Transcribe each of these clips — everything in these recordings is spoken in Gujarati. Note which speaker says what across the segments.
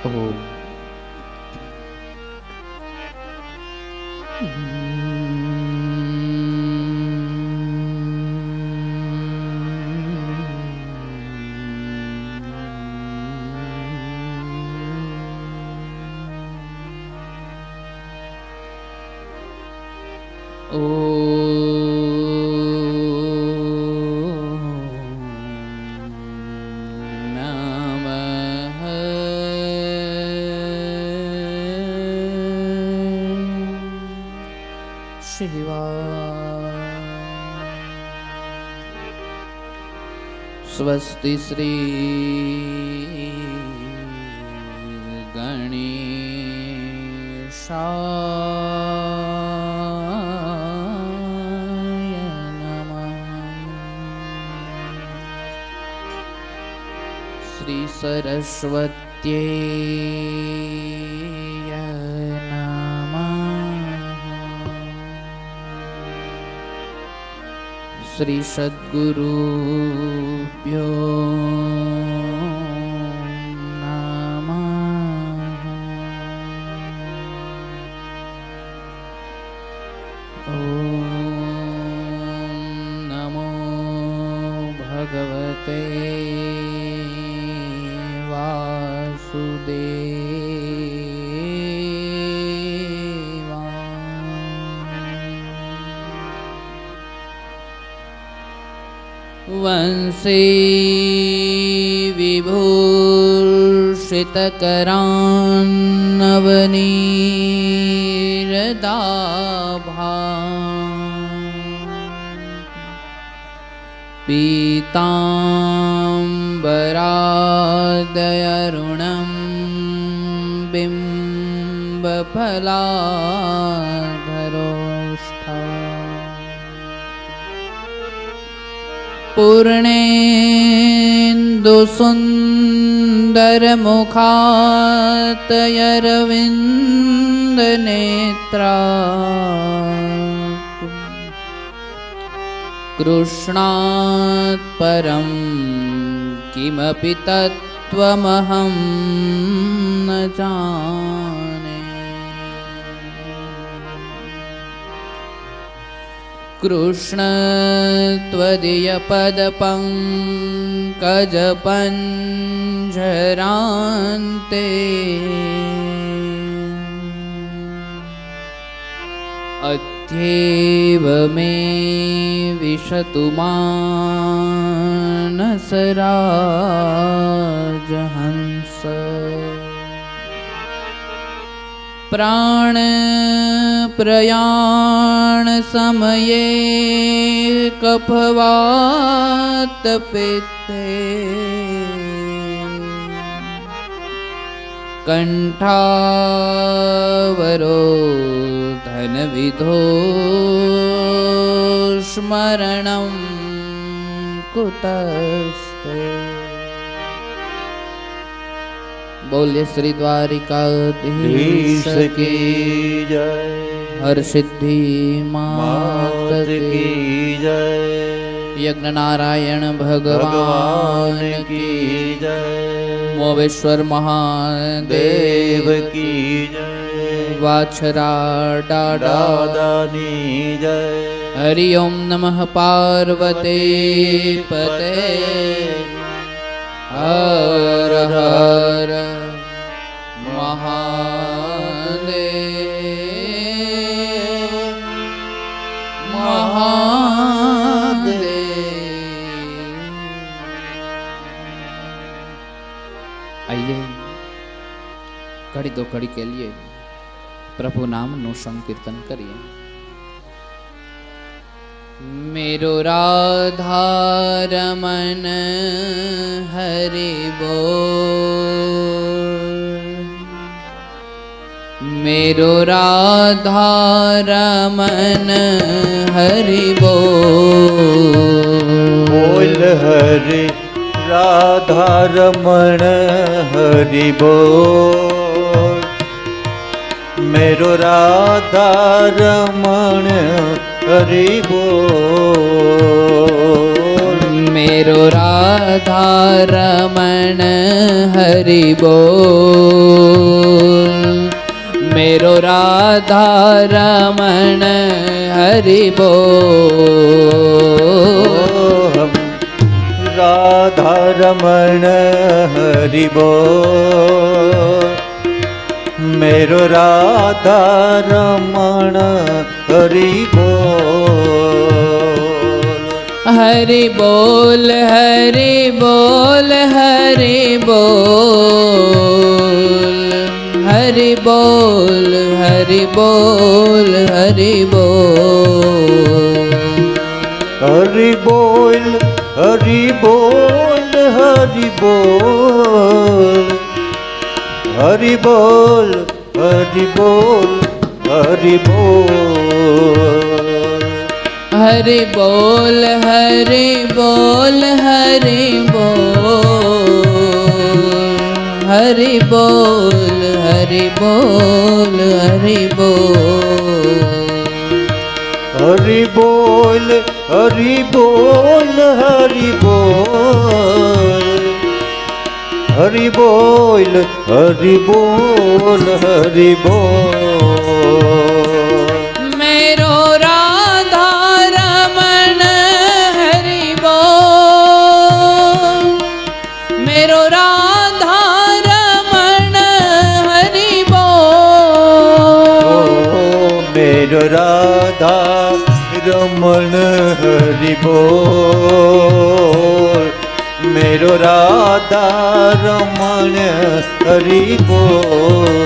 Speaker 1: ઓમ स्वस्ति श्री गणेशाय नमः। श्री सरस्वत्यै श्री सद्गुरुभ्यो नमः। ओम नमो भगवते वंशी विभूषितकरान्नवनीरदाभा पीताम्बरादयरुणं बिम्बफलाधरोष्ठा पूर्णेन्दुसुन्दरमुखातयरविन्दनेत्रा कृष्णात् परं किमपि तत्त्वमहं न जाने। कृष्ण त्वदीयपदपङ्कजपञ्जरान्ते अद्यैव मे विशतु मानसराजहंस। प्राण प्रयाण समये कफवात पित्ते कंठावरोधन विधो स्मरणं कुतस्ते। बोलिए श्री द्वारिकाधीश की
Speaker 2: जय।
Speaker 1: हर सिद्धि मात की
Speaker 2: जय।
Speaker 1: यज्ञ नारायण भगवान की
Speaker 2: जय।
Speaker 1: मोवेश्वर महादेव
Speaker 2: की जय।
Speaker 1: वाछरा
Speaker 2: दादानी जय।
Speaker 1: हरि ओम नमः पार्वती पते हर हर महादेव महादेव। आइए घड़ी दो घड़ी के लिए प्रभु नाम नु संकीर्तन करिए। मेरो राधा रमन हरि बोल। मेरो राधा रमन हरि बोल।
Speaker 2: बोल हरि राधा रमण हरि बोल। मेरो राधा रमण हरि बोल।
Speaker 1: मेरो राधा रमण हरि बोल, मेरो राधा रमण हरि बोल।
Speaker 2: राधा रमण हरि बोल, मेरो राधा रमण हरि बोल।
Speaker 1: हरि बोल हरि बोल हरि बोल, हरि बोल हरि बोल हरि बोल।
Speaker 2: हरि बोल हरि बोल हरि बोल, हरि बोल हरि बोल हरि बोल।
Speaker 1: हरि बोल हरि बोल हरि बोल, हरि बोल हरि बोल हरि बोल।
Speaker 2: हरि बोल हरि बोल हरि बोल, हरि बोल हरि बोल हरि बोल।
Speaker 1: मेरो राधा रमण हरि बोल, मेरो राधा रमण हरि बोल।
Speaker 2: मेरो राधा रमण हरि बोल, मेरो राधा रमण हरि बोल।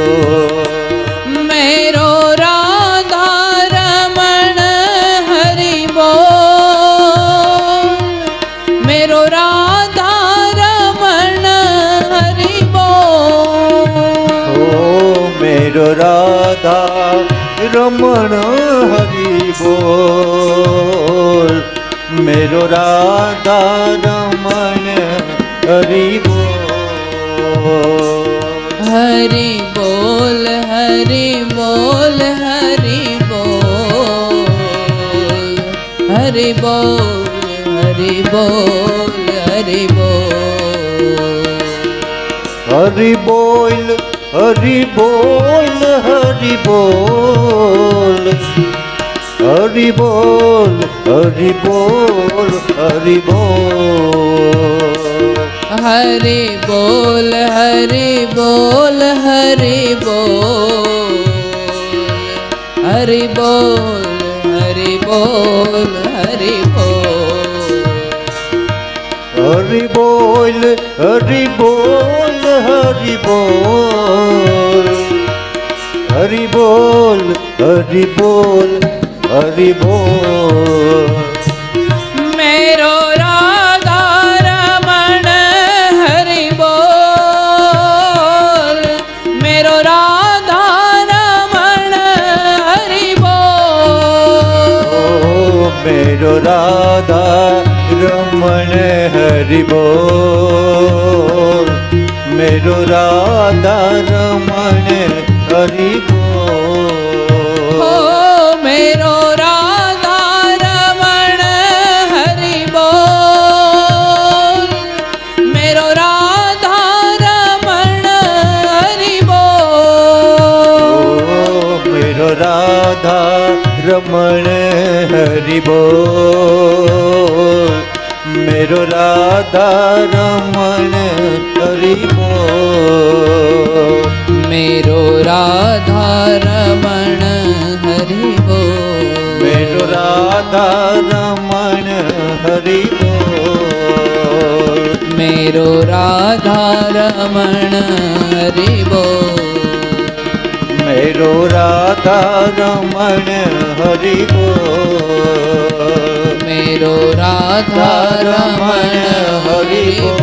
Speaker 1: मेरो राधा रमण हरि बोल, मेरो राधा रमण हरि बोल।
Speaker 2: ओ मेरो राधा रमण हरि बोल, मेरो राधा रमण हरि बोल।
Speaker 1: हरि बोल हरि बोल हरि बोल, हरि बोल हरि बोल हरि बोल।
Speaker 2: हरि बोल हरि बोल हरि बोल, हरि बोल हरि बोल हरि बोल।
Speaker 1: हरि बोल हरि बोल हरि बोल, हरि बोल हरि बोल हरि बोल।
Speaker 2: हरि बोल हरि बोल हरि बोल, हरि बोल हरि बोल हरि बोल।
Speaker 1: मेरो राधा रमण हरि बोल, मेरो राधा रमण हरि बोल।
Speaker 2: मेरो राधा रमण हरि बोल, मेरो राधा रमण हरि बोल।
Speaker 1: मेरो राधा रमण हरि बोल, मेरो राधा रमण हरि बोल।
Speaker 2: मेरो राधा रमण हरि बोल, मेरो राधा रमण हरि बोल।
Speaker 1: मेरो राधा रमण हरि बोल,
Speaker 2: मेरो राधा रमण हरि बोल।
Speaker 1: मेरो राधा रमण हरि बोल,
Speaker 2: मेरो राधा रमण हरि बोल।
Speaker 1: मेरो राधा रमण हरि बोल।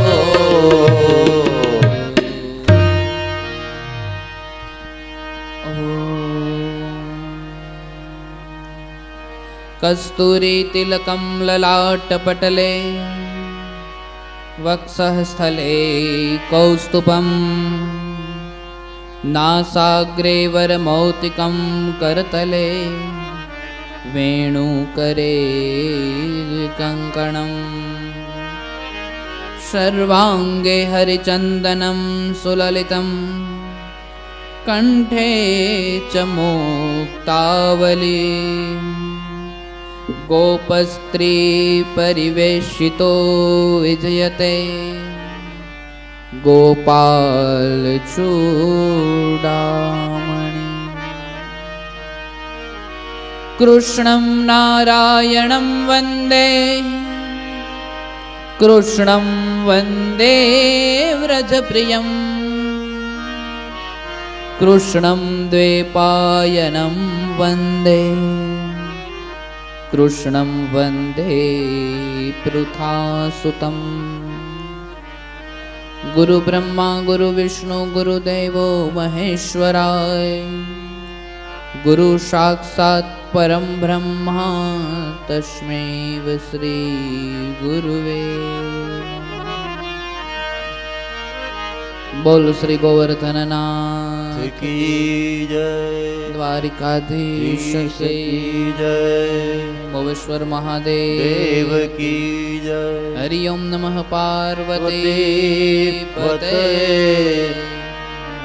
Speaker 1: कस्तूरी तिलकं ललाटपटले, वक्षः स्थले कौस्तुभं, नासाग्रे वरमौक्तिकं करतले, वेणुकरे कङ्कणम्। सर्वांगे हरिचंदनं सुललितं कंठे च मुक्तावली गोपस्त्री परिवेशितो विजयते गोपाल चूडामणि कृष्णं नारायणं वन्दे कृष्णं वन्दे व्रजप्रियं कृष्णं द्वैपायनं वन्दे कृष्णं वन्दे पृथासुतम् गुरु ब्रह्मा गुरु विष्णु गुरुदेवो महेश्वराय गुरु साक्षात् परम ब्रह्मा तस्मै श्री गुरुवे बोल श्री गोवर्धन नाथ
Speaker 2: की जय,
Speaker 1: द्वारिकाधीश की
Speaker 2: जय,
Speaker 1: मोवेश्वर महादेव
Speaker 2: देव की जय।
Speaker 1: हरि ओम नमः पार्वती पते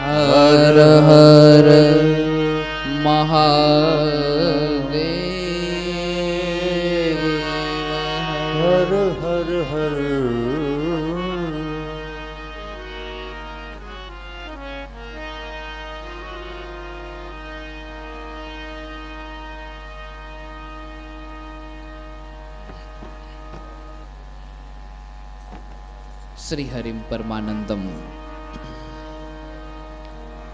Speaker 1: हर हर महादेव
Speaker 2: हर हर हर
Speaker 1: श्री हरिम परमानंदम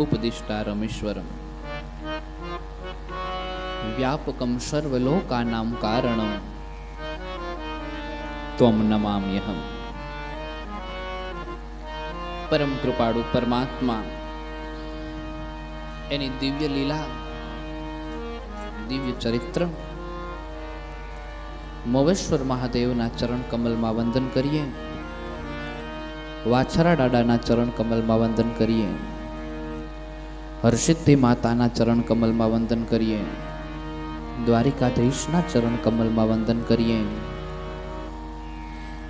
Speaker 1: उपदिष्टारमीश्वरम व्यापकम सर्वलोकानां कारणम त्वं नमाम्यहम्। परम कृपाळु परमात्मा एनी दिव्य लीला दिव्य चरित्र मोवेश्वर महादेवना चरण कमलમાં વંદન કરીએ, વાછરા દાદાના ચરણ કમલમાં વંદન કરીએ, હરસિદ્ધિ માતાના ચરણ કમલમાં વંદન કરીએ, દ્વારિકાધીશના ચરણ કમલમાં વંદન કરીએ।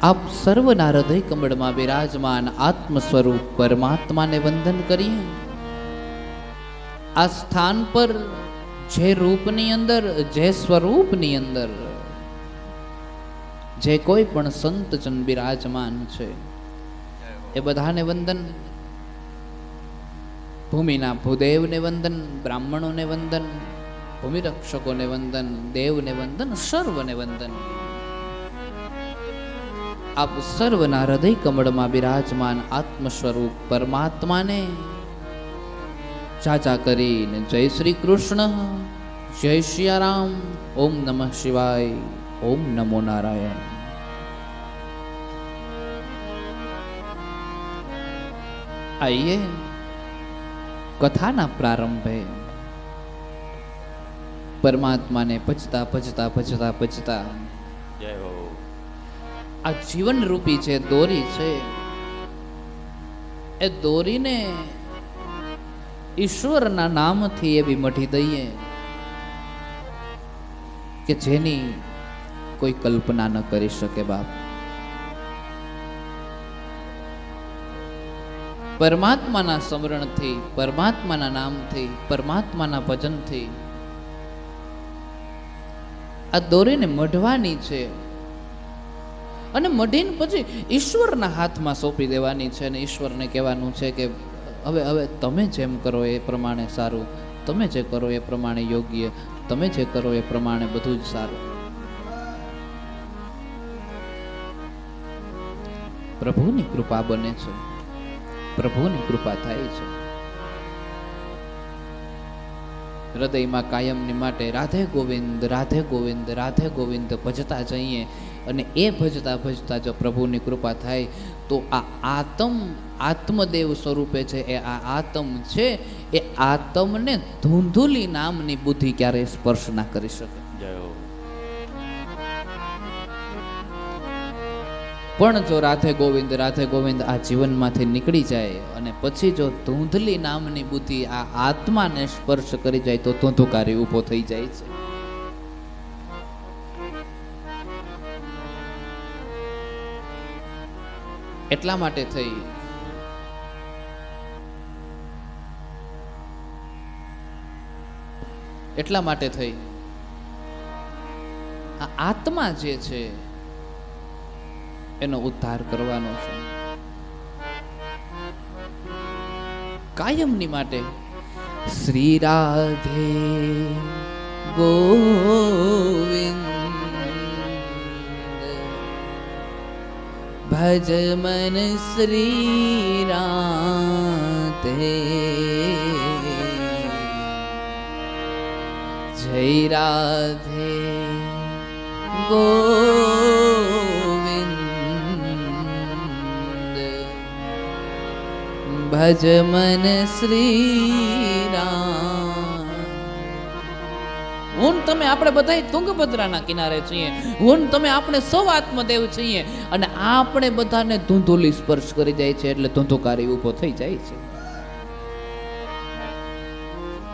Speaker 1: આપ સર્વના હૃદય કમળમાં બિરાજમાન આત્મ સ્વરૂપ પરમાત્માને વંદન કરીએ। આ સ્થાન પર જે રૂપની અંદર જે સ્વરૂપની અંદર જે કોઈ પણ સંતજન બિરાજમાન છે એ બધાને વંદન। ભૂમિના ભૂદેવને વંદન, બ્રાહ્મણોને વંદન, ભૂમિ રક્ષકોને વંદન, દેવને વંદન, સર્વને વંદન। આપ સર્વના હૃદય કમળમાં બિરાજમાન આત્મ સ્વરૂપ પરમાત્માને ચાચા કરીને જય શ્રી કૃષ્ણ, જય સિયારામ, ઓમ નમઃ શિવાય, ઓમ નમો નારાયણ। आइए कथाना प्रारंभे परमात्मा ने पचता पचता पचता पचता
Speaker 2: जय हो।
Speaker 1: आ जीवन रूपी छे दोरी छे ए दोरी ने ईश्वरना नामथी एवी मठी दईए के जेनी कोई कल्पना न करी सके। बाप परमात्माना स्मरणथी, परमात्माना नामथी, परमात्माना भजनथी आ दोरीने मढवानी छे अने मढीने पछी ईश्वरना हाथमां सोंपी देवानी छे अने ईश्वरने कहेवानुं छे के हवे हवे तमे जेम करो ए प्रमाणे सारुं, तमे जे करो ए प्रमाणे योग्य, तमे जे करो ए प्रमाणे बधुं ज सारुं। प्रभुनी कृपा बने छे, प्रभुनी कृपा थाय छे। हृदयमां कायमनी माटे राधे गोविंद राधे गोविंद राधे गोविंद भजता जईए अने ए भजता भजता जो प्रभुनी कृपा थाय तो आ आत्मदेव स्वरूपे छे ए आ आत्म छे ए आत्मने धूंधुली नामनी बुद्धि क्यारे स्पर्श ना करी शके।
Speaker 2: जय हो।
Speaker 1: पण जो राधे गोविंद आ जीवनमांथी निकળી જાય અને પછી જો ધૂંધલી નામની બુદ્ધિ આ આત્માને સ્પર્શ કરી જાય તો ધૂંધુકારી ઊભો થઈ જાય છે। એટલા માટે થઈ આ આત્મા જે છે એનો ઉદ્ધાર કરવાનો છે કાયમની માટે. શ્રી રાધે ગોવિંદ ભજ મન શ્રી રાધે જય રાધે ગોવિંદ ભજ મન શ્રી રામ. હું ને તમે આપણે બધા તુંગભદ્રાના કિનારે છીએ, હું ને તમે આપણે સૌ આત્મદેવ છીએ, અને આપણે બધાને ધૂંધુલી સ્પર્શ કરી જાય છે એટલે ધૂંધુકારી ઊભો થઈ જાય છે.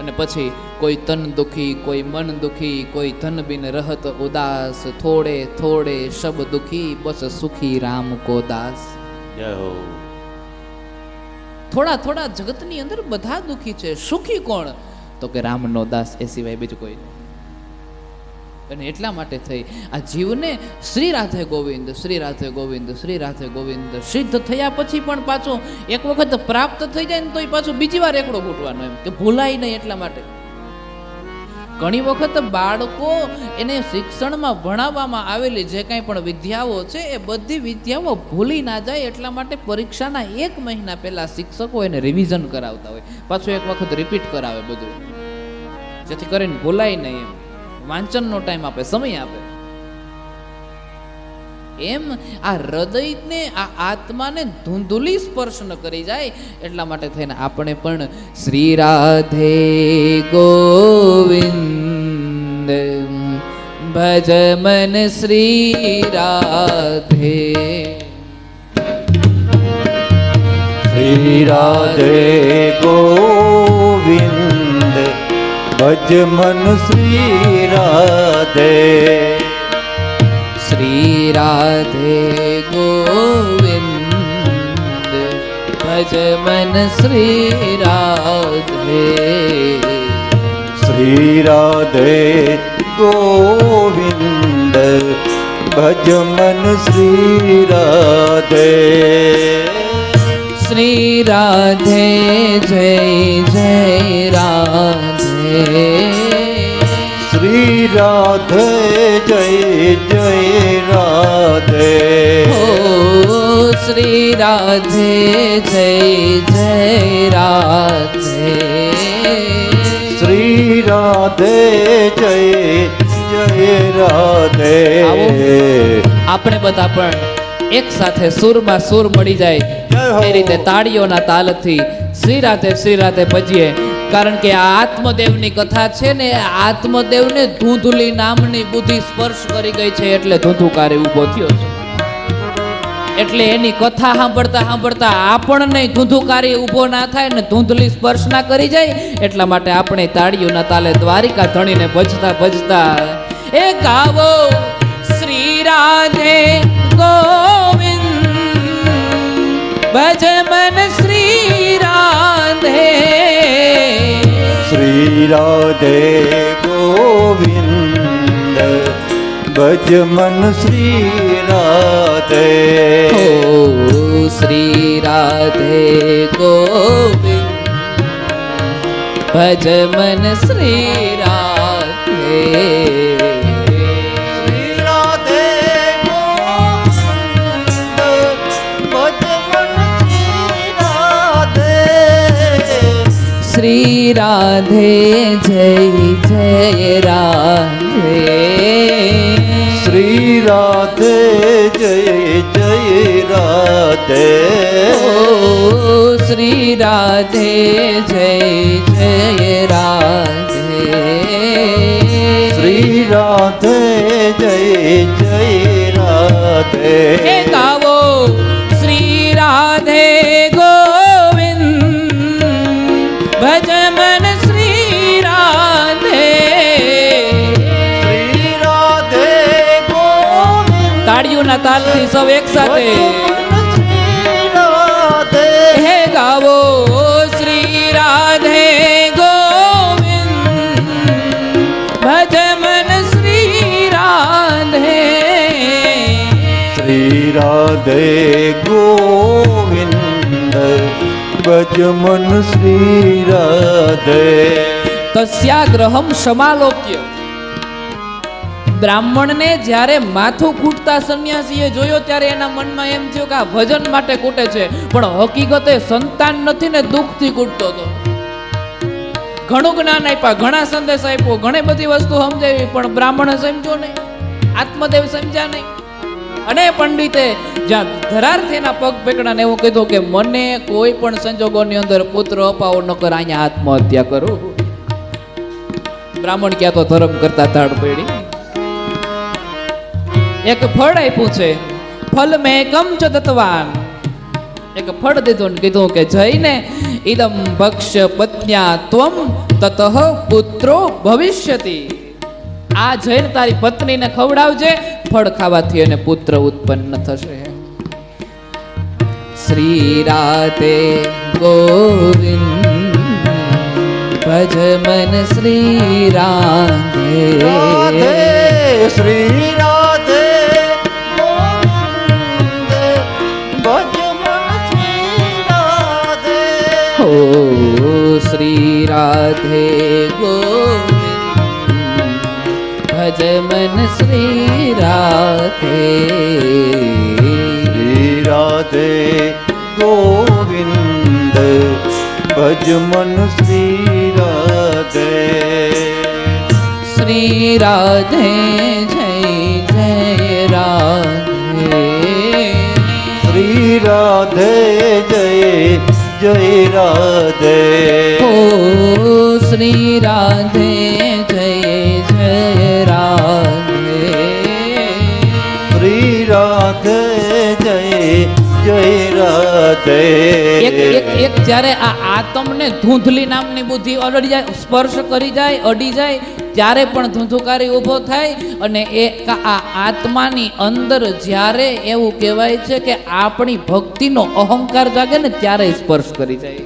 Speaker 1: અને પછી કોઈ તન દુખી, કોઈ મન દુખી, કોઈ ધન બિન રહત ઉદાસ, થોડે થોડે શબ દુખી, બસ સુખી રામ કો દાસ.
Speaker 2: જય હો.
Speaker 1: થોડા થોડા જગતની અંદર બધા દુખી છે, સુખી કોણ? તો કે રામનો દાસ, એ સિવાય બીજું કોઈ નહીં. અને એટલા માટે થઈ આ જીવને શ્રી રાધે ગોવિંદ, શ્રી રાધે ગોવિંદ, શ્રી રાધે ગોવિંદ સિદ્ધ થયા પછી પણ પાછો એક વખત પ્રાપ્ત થઈ જાય ને તો પાછો બીજી વાર એકડો ફૂટવાનો, એમ કે ભૂલાય નહીં. એટલા માટે ઘણી વખત બાળકો એને શિક્ષણમાં ભણાવવામાં આવેલી જે કાંઈ પણ વિદ્યાઓ છે એ બધી વિદ્યાઓ ભૂલી ના જાય એટલા માટે પરીક્ષાના 1 મહિના પહેલા શિક્ષકો એને રિવિઝન કરાવતા હોય, પાછું એક વખત રિપીટ કરાવે બધું, જેથી કરીને ભૂલાય નહીં. એમ વાંચનનો ટાઈમ આપે, સમય આપે. એમ આ હૃદયને, આ આત્માને ધૂંધુલી સ્પર્શ ન કરી જાય એટલા માટે થઈને આપણે પણ શ્રી રાધે ગોવિંદ ભજ મન શ્રી રાધે.
Speaker 2: શ્રી રાધે ગોવિંદ ભજ મન શ્રી રાધે.
Speaker 1: શ્રી રાધે ગોવિંદ ભજ મન શ્રી રાધે.
Speaker 2: શ્રી રાધે ગોવિંદ ભજ મન શ્રી રાધે.
Speaker 1: શ્રી રાધે જય જય રાધે.
Speaker 2: શ્રી રાધે જય જય રાધે.
Speaker 1: ઓ શ્રી રાધે જય જય રાધે.
Speaker 2: શ્રી રાધે જય જય રાધે.
Speaker 1: આપણે બધા પણ એક સાથે સુરમાં સુર મળી જાય એ રીતે તાળીઓના તાલથી શ્રી રાધે ભજીએ. કારણ કે આ આત્મદેવની કથા છે ને, આત્મદેવને ધૂંધુલી નામની બુદ્ધિ સ્પર્શ કરી ગઈ છે એટલે ધૂંધુકારી ઊભો થયો છે. એટલે એની કથા સાંભળતા સાંભળતા આપણને ધૂંધુકારી ઊભો ના થાય ને ધૂંધલી સ્પર્શ ના કરી જાય એટલા માટે આપણે તાળીઓના તાલે દ્વારિકા ધણીને ભજતા ભજતા એ ગાવો શ્રી રાધે ગોવિંદ ભજ મન શ્રી રાધે.
Speaker 2: શ્રી રાધે ગોવિંદ ભજ મન શ્રી રાધે.
Speaker 1: ઓ શ્રી રાધે ગોવિંદ ભજ મન શ્રી રાધે. શ્રી રાધે જય જય રાધે.
Speaker 2: શ્રી રાધે જય જય રાધે.
Speaker 1: ઓ શ્રી રાધે જય જય રાધે.
Speaker 2: શ્રી રાધે જય જય રાધે.
Speaker 1: એ ગાવો શ્રી રાધે ગોવિંદ ભજ મન શ્રી રાધે.
Speaker 2: શ્રી રાધે ગોવિંદ
Speaker 1: તાળીઓના તાલથી સૌ એક સાથે. ગાવો શ્રી રાધે ગોવિંદ ભજ મન શ્રી રાધે.
Speaker 2: શ્રી રાધે ગોવિંદ ભજ મન શ્રી રાધે.
Speaker 1: તસ્યાગ્રહમ સમાલોક્ય. બ્રાહ્મણને જ્યારે માથું કૂટતા સંન્યાસીએ જોયો ત્યારે એના મનમાં એમ થયું કે આ ભજન માટે કૂટે છે, પણ હકીકતે સંતાન નથી ને દુઃખથી કૂટતો હતો. ઘણું જ્ઞાન આપ્યા, ઘણા સંદેશ આપ્યો, ઘણી બધી વસ્તુ સમજાવી, પણ બ્રાહ્મણે સમજ્યો નહીં, આત્મદેવ સમજ્યા નહીં. અને પંડિતે જ્યાં ધરાર્થીના પગ પકડાને એવું કીધું કે મને કોઈ પણ સંજોગોની અંદર પુત્ર અપાવો, નકર અહીંયા આત્મહત્યા કરું. બ્રાહ્મણ ક્યાં તો ધર્મ કરતા ધાડ પડી. એક ફળ આપ્યું છે, ફલ મેં કમ ચ દત્તવાન. એક ફળ દીધું ને કીધું કે જઈને ઇદમ ભક્ષ્ય પત્ન્યા ત્વમ તતઃ પુત્રો ભવિષ્યતિ. આ જઈને તારી પત્નીને ખવડાવજે, ફળ ખાવાથી એને પુત્ર ઉત્પન્ન થશે. શ્રી રાધે ગોવિંદ ભજ મન શ્રી રાધે.
Speaker 2: રાધે શ્રી રાધે ગોવિંદ ભજ મન શ્રી રાધે.
Speaker 1: હો શ્રી રાધે ગોવિંદ ભજ મન શ્રી રાધે.
Speaker 2: શ્રી રાધે ગોવિંદ ભજ મન શ્રી રાધે.
Speaker 1: શ્રી રાધે જય જય રાધે.
Speaker 2: શ્રી રાધે જય જય રાધે.
Speaker 1: હો શ્રી રાધે જય જય રાધે.
Speaker 2: શ્રી રાધે જય જય રાધે.
Speaker 1: એક જ્યારે આ આતમને ધૂંધલી નામની બુદ્ધિ અડી જાય, સ્પર્શ કરી જાય, અડી જાય, ત્યારે પણ ધૂંધુકારી ઊભો થાય. અને એ આ આત્માની અંદર જ્યારે એવું કહેવાય છે કે આપણી ભક્તિનો અહંકાર જાગે ને ત્યારે સ્પર્શ કરી જાય,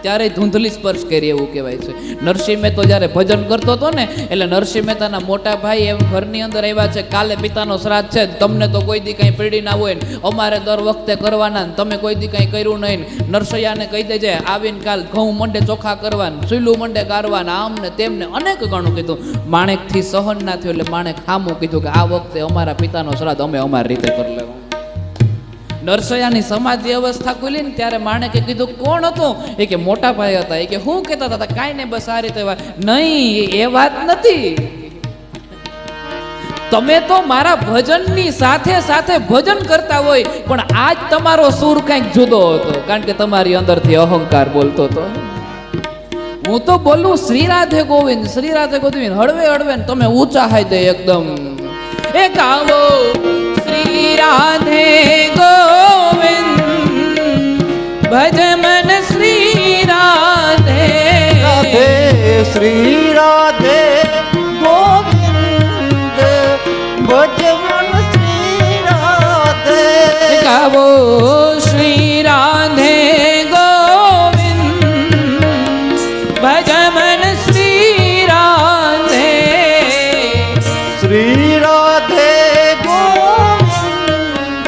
Speaker 1: ત્યારે ધૂંધલી સ્પર્શ કરી એવું કહેવાય છે. નરસિંહ મહેતો જ્યારે ભજન કરતો હતો ને, એટલે નરસિંહ મહેતાના મોટા ભાઈ એમ ઘરની અંદર આવ્યા છે, કાલે પિતાનો શ્રાદ્ધ છે, તમને તો કોઈ દી કાંઈ પીડી ના હોય ને અમારે દર વખતે કરવાના, તમે કોઈ દી કાંઈ કર્યું નહીં. નરસૈયાને કહી દેજે આવીને કાલ ઘઉં મંડે ચોખા કરવાના, ચૂલું મંડે ગારવાના, આમ ને તેમને અનેક ઘણું કીધું. માણેકથી સહન ના થયું એટલે માણેક ખામું કીધું કે આ વખતે અમારા પિતાનો શ્રાદ્ધ અમે અમારી રીતે કરી લેવું. નરસૈયાની સમાધિ અવસ્થા ખુલી ને ત્યારે માણેકે કીધું કોણ હતું? એ કે મોટા ભાઈ હતા. એ કે શું કહેતા હતા? કાંઈ નહીં, બસ આ રીતે વાત. નહીં, એ વાત નથી. તમે તો મારા ભજનની સાથે સાથે ભજન કરતા હોય, પણ આજ તમારો સૂર કંઈક જુદો હતો, કારણ કે તમારી અંદરથી અહંકાર બોલતો હતો. હું તો બોલું શ્રી રાધે ગોવિંદ, શ્રી રાધે ગોવિંદ, હળવે હળવે ને તમે ઊંચા હાઈ દે એકદમ. એ ગાવો શ્રી રાધે ગોવિંદ ભજ મન શ્રી રાધે.
Speaker 2: રાધે શ્રી રાધે ગોવિંદ ભજ મન શ્રી રાધે.
Speaker 1: ગાવો શ્રી રાધે ગોવિંદ ભજ મન શ્રી રાધે.
Speaker 2: શ્રી રાધે ગોવિંદ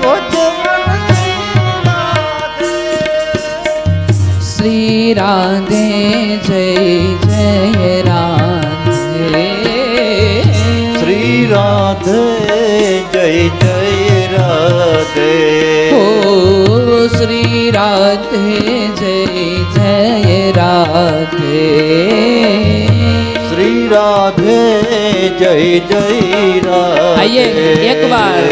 Speaker 2: ભજ મન શ્રી રાધે.
Speaker 1: શ્રી રાધે જય જય રાધે.
Speaker 2: શ્રી રાધે જય જય રાધે.
Speaker 1: ઓ શ્રી રાધે જય જય રાધે.
Speaker 2: શ્રી રાધે જય જય રાધે.
Speaker 1: આइए एक बार.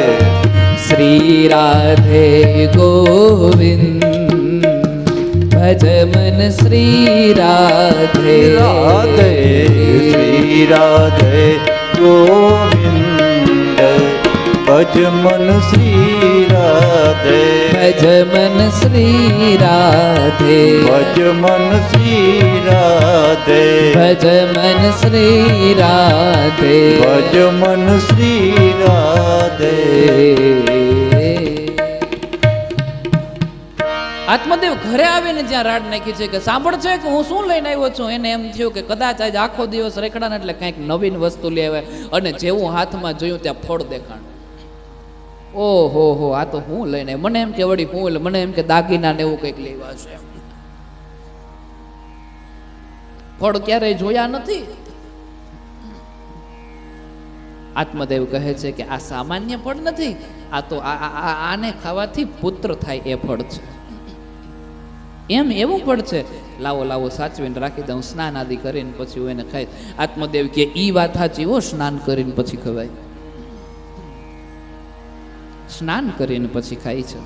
Speaker 1: श्री राधे गोविंद भज मन श्री राधे.
Speaker 2: राधे श्री राधे गोविंद भज मन श्री राधे.
Speaker 1: भज मन श्री राधे.
Speaker 2: भज मन श्री राधे.
Speaker 1: भज मन श्री राधे.
Speaker 2: भज मन श्री राधे.
Speaker 1: આત્મદેવ ઘરે આવીને જ્યાં રાડ નાખી છે કે સાંભળ છે કે હું શું લઈને આવ્યો છું, એને એમ થયું કે કદાચ આજે આખો દિવસ રેખડાને એટલે કંઈક નવીન વસ્તુ લઈ આવે, અને જેવું હાથમાં જોયું ત્યાં ફળ દેખાણ. ઓહો હો, આ તો હું લઈને, મને એમ કે વળી હું, મને એમ કે દાગીના ને એવું કંઈક લેવા છે. ફળ ક્યારેય જોયા નથી. આત્મદેવ કહે છે કે આ સામાન્ય ફળ નથી, આ તો આને ખાવાથી પુત્ર થાય એ ફળ છે. એમ એવું ફળ છે, લાવો લાવો સાચવીને રાખી દઉં, સ્નાન આદિ કરીને પછી હું એને ખાઈ. આત્મદેવ કે ઈ વાત સાચી હો, સ્નાન કરીને પછી ખવાય. સ્નાન કરીને પછી ખાય છે.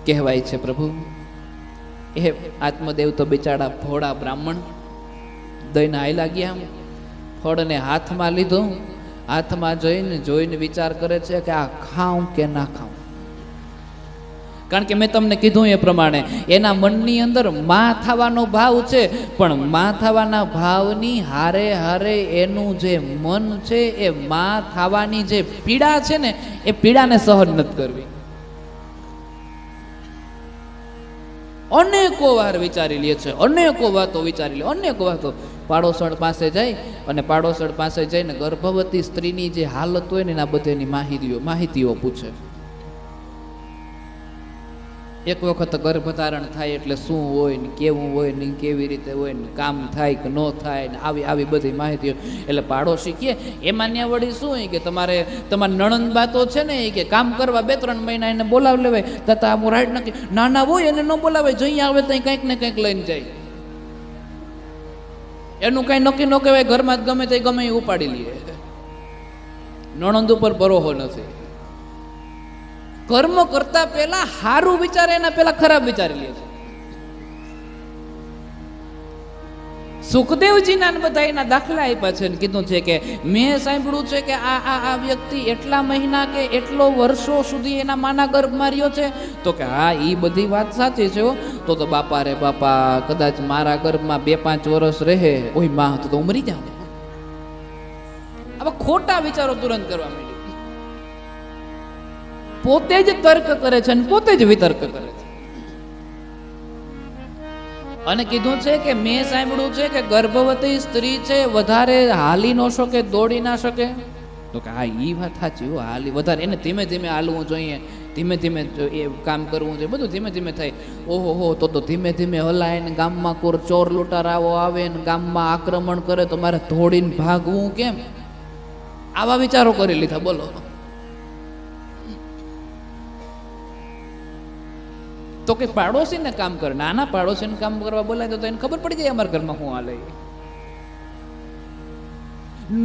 Speaker 1: કહેવાય છે પ્રભુ એ આત્મદેવ તો બિચારા ભોળા બ્રાહ્મણ દઈને આયલા ગયા, ફળને હાથમાં લીધો, હાથમાં જોઈને વિચાર કરે છે કે આ ખાઉં કે ના ખાઉં. કારણ કે મેં તમને કીધું એ પ્રમાણે એના મનની અંદર માં થવાનો ભાવ છે, પણ માં થવાના ભાવની હારે હારે એનું જે મન છે એ માં થવાની જે પીડા છે ને એ પીડાને સહન નથી કરવી. અનેકો વાર વિચારી લે છે, અનેકો વાતો વિચારી લે, અનેકો વાતો. પાડોશણ પાસે જાય અને પાડોશણ પાસે જઈને ગર્ભવતી સ્ત્રીની જે હાલત હોય ને એના બધાની માહિતીઓ પૂછે. એક વખત ગર્ભધારણ થાય એટલે શું હોય ને કેવું હોય ને કેવી રીતે હોય ને કામ થાય કે ન થાય ને આવી બધી માહિતીઓ. એટલે પાડોશી કે એમાં ત્યાં વળી શું હોય કે તમારી નણંદ બાતો છે ને એ કે કામ કરવા 2-3 મહિના એને બોલાવી લેવાય, તથા આમ રાઈટ નક્કી નાના હોય એને ન બોલાવે, જઈ આવે તો કંઈક ને કંઈક લઈને જાય. એનું કઈ નક્કી ન કહેવાય, ઘરમાં જ ગમે તે ગમે એ ઉપાડી લે. નણંદ ઉપર ભરોસો નથી. કર્મ કરતા પહેલા સારું વિચારે, એના પહેલા ખરાબ વિચારી લે છે. સુખદેવજીના બધા એના દાખલા આપ્યા છે, કીધું છે કે મેં સાંભળ્યું છે કે આ વ્યક્તિ એટલા મહિના કે એટલો વર્ષો સુધી એના માના ગર્ભમાં રહ્યો છે. તો કે હા, એ બધી વાત સાચી છે. તો બાપા રે બાપા, કદાચ મારા ગર્ભમાં 2-5 વર્ષ રહે, ઓય માં તો હું મરી જાઉં. આવા ખોટા વિચારો તુરંત કરવા માંડી. પોતે જ તર્ક કરે છે અને પોતે જ વિતર્ક કરે છે. અને કીધું છે કે મેં સાંભળ્યું છે કે ગર્ભવતી સ્ત્રી છે વધારે હાલી ન શકે, દોડી ના શકે. તો કે હા, એ વાત સાચી, હાલી વધારે, એને ધીમે ધીમે હાલવું જોઈએ, ધીમે ધીમે એ કામ કરવું જોઈએ, બધું ધીમે ધીમે થાય. ઓહો હો, તો ધીમે ધીમે હલાય ને ગામમાં કોઈ ચોર લૂંટારાઓ આવે ને ગામમાં આક્રમણ કરે તો મારે દોડીને ભાગવું કેમ? આવા વિચારો કરી લીધા. બોલો, તો કે પાડોશીને કામ કરે, નાના પાડોશીને કામ કરવા બોલાય તો એને ખબર પડી જાય અમારા ઘરમાં શું હાલે.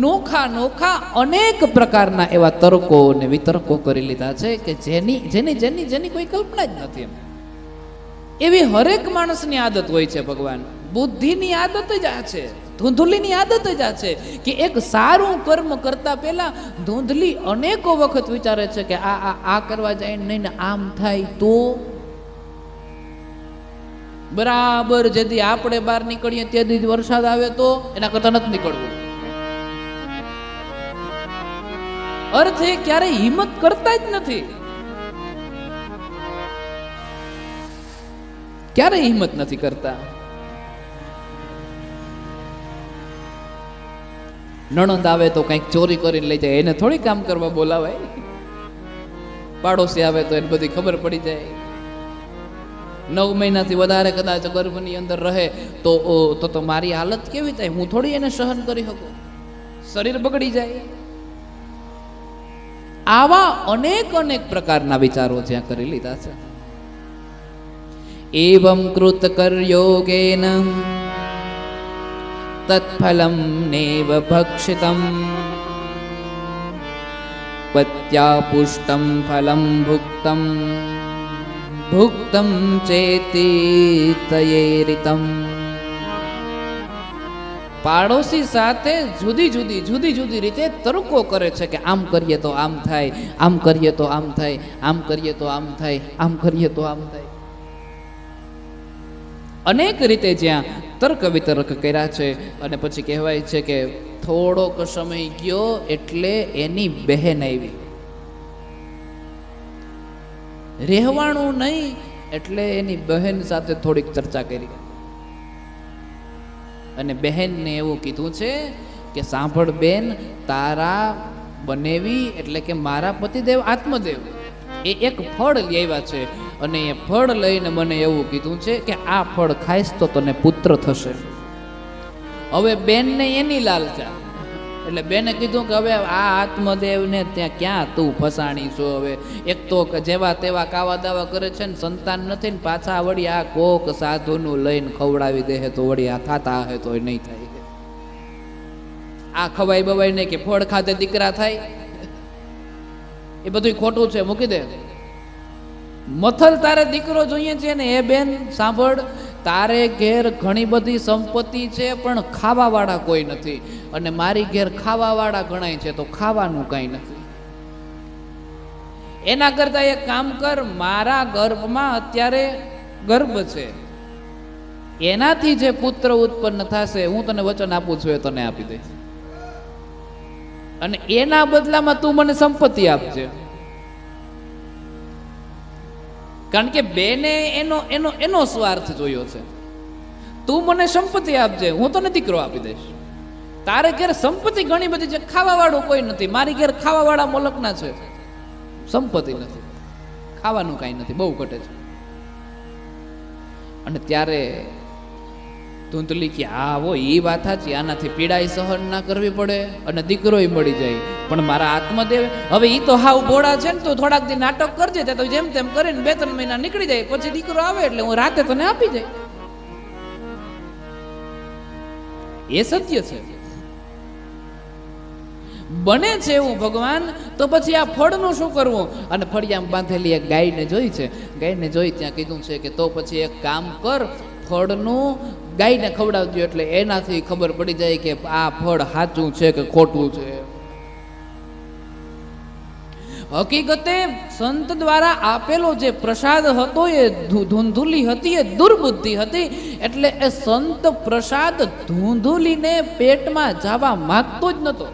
Speaker 1: નોખા નોખા અનેક પ્રકારના એવા તર્કો ને વિતર્કો કરી લીધા છે કે જેની કોઈ કલ્પના જ નથી. એવી હરેક માણસની આદત હોય છે. ભગવાન બુદ્ધિની આદત જ આ છે, ધૂંધલીની આદત જ આ છે કે એક સારું કર્મ કરતા પહેલા ધૂંધલી અનેકો વખત વિચારે છે કે આ કરવા જાય નહીં ને આમ થાય તો. બરાબર જેથી આપણે બહાર નીકળીએ તેથી વરસાદ આવે તો એના કરતા નથી નીકળવું. અર્થ એ ક્યારેય હિંમત કરતા જ નથી, ક્યારેય હિંમત નથી કરતા. નણંદ આવે તો કંઈક ચોરી કરીને લઈ જાય, એને થોડી કામ કરવા બોલાવાય. પાડોશી આવે તો એને બધી ખબર પડી જાય. 9 મહિનાથી વધારે કદાચ ગર્ભની અંદર રહે તો મારી હાલત કેવી થાય? હું થોડી એને સહન કરી શકું, શરીર બગડી જાય. આવા અનેક પ્રકારના વિચારો જ્યાં કરી લીધા છે. એવં કૃત કર્યોગેન તત્ફલમ નેવ ભક્ષિતમ પત્યા પુષ્ટમ ફલમ ભુક્તમ ભુક્તમ ચેતિ તયેરિતમ. પાડોશી સાથે જુદી જુદી રીતે તર્કો કરે છે કે આમ કરીએ તો આમ થાય, આમ કરીએ તો આમ થાય, આમ કરીએ તો આમ થાય, આમ કરીએ તો આમ થાય. અનેક રીતે જ્યાં તર્ક વિતર્ક કર્યા છે. અને પછી કહેવાય છે કે થોડોક સમય ગયો એટલે એની બહેન આવી. રહેવાનું નહીં. એટલે એની બહેન સાથે થોડીક ચર્ચા કરી અને બહેનને એવું કીધું છે કે સાંભળ બેન, તારા બનેવી એટલે કે મારા પતિદેવ આત્મદેવ એ એક ફળ લઈ આવ્યા છે અને એ ફળ લઈને મને એવું કીધું છે કે આ ફળ ખાઈશ તો તને પુત્ર થશે. હવે બેનને એની લાલચા એટલે બેને કીધું કે હવે આ આત્મદેવને ત્યાં ક્યાં તું ફસાણી છો? હવે એક તો જેવા તેવા કાવા દાવા કરે છે ને સંતાન નથી ને પાછા વળી આ કોક સાધુનું લઈને ખવડાવી દે તો વળી આ થાતા હે તો નહીં થાય. આ ખવાય બવાય નહીં કે ફળ ખાતે દીકરા થાય, એ બધું ખોટું છે, મૂકી દે. મથલ તારે દીકરો જોઈએ છે ને એ બેન સાંભળ, તારે ઘેર ઘણી બધી સંપત્તિ છે પણ ખાવાવાળા કોઈ નથી અને મારી ઘેર ખાવાવાળા ગણાય છે તો ખાવાનું કાંઈ નથી. એના કરતા એક કામ કર, મારા ગર્ભમાં અત્યારે ગર્ભ છે, એનાથી જે પુત્ર ઉત્પન્ન થશે હું તને વચન આપું છું એ તને આપી દઈશ અને એના બદલામાં તું મને સંપત્તિ આપજે. કારણ કે બેને એનો એનો એનો સ્વાર્થ જોયો છે. તું મને સંપત્તિ આપજે, હું તને દીકરો આપી દઈશ. તારે ઘેર સંપત્તિ ઘણી બધી છે, ખાવા વાળું કોઈ નથી. મારી ઘેર ખાવા વાળા મોલકના છે, સંપત્તિ નથી, ખાવાનું કાંઈ નથી, બહુ ઘટે છે. અને ત્યારે ધૂંધલી કે હા હો, એ વાત સાચી, આનાથી પીડાઈ સહન ના કરવી પડે અને દીકરોય મળી જાય. પણ મારા આત્મદેવ હવે ઈ તો હાવ ભોળા છે ને, તો થોડાક દી નાટક કરજે, તો જેમ તેમ કરીને 2-3 મહિના નીકળી જાય, પછી દીકરો આવે એટલે હું રાતે તને આપી જાય. એ સત્ય છે. બને છે એવું ભગવાન, તો પછી આ ફળનું શું કરવું? અને ફળિયામાં બાંધેલી એક ગાયને જોઈ છે, ગાયને જોઈ ત્યાં કીધું છે કે તો પછી એક કામ કર, ફળનું ગાયને ખવડાવજો એટલે એનાથી ખબર પડી જાય કે આ ફળ સાચું છે કે ખોટું છે. હકીકતે સંત દ્વારા આપેલો જે પ્રસાદ હતો એ ધૂંધુલી હતી, એ દુર્બુદ્ધિ હતી. એટલે એ સંત પ્રસાદ ધૂંધુલીને પેટમાં જવા માંગતો જ નતો.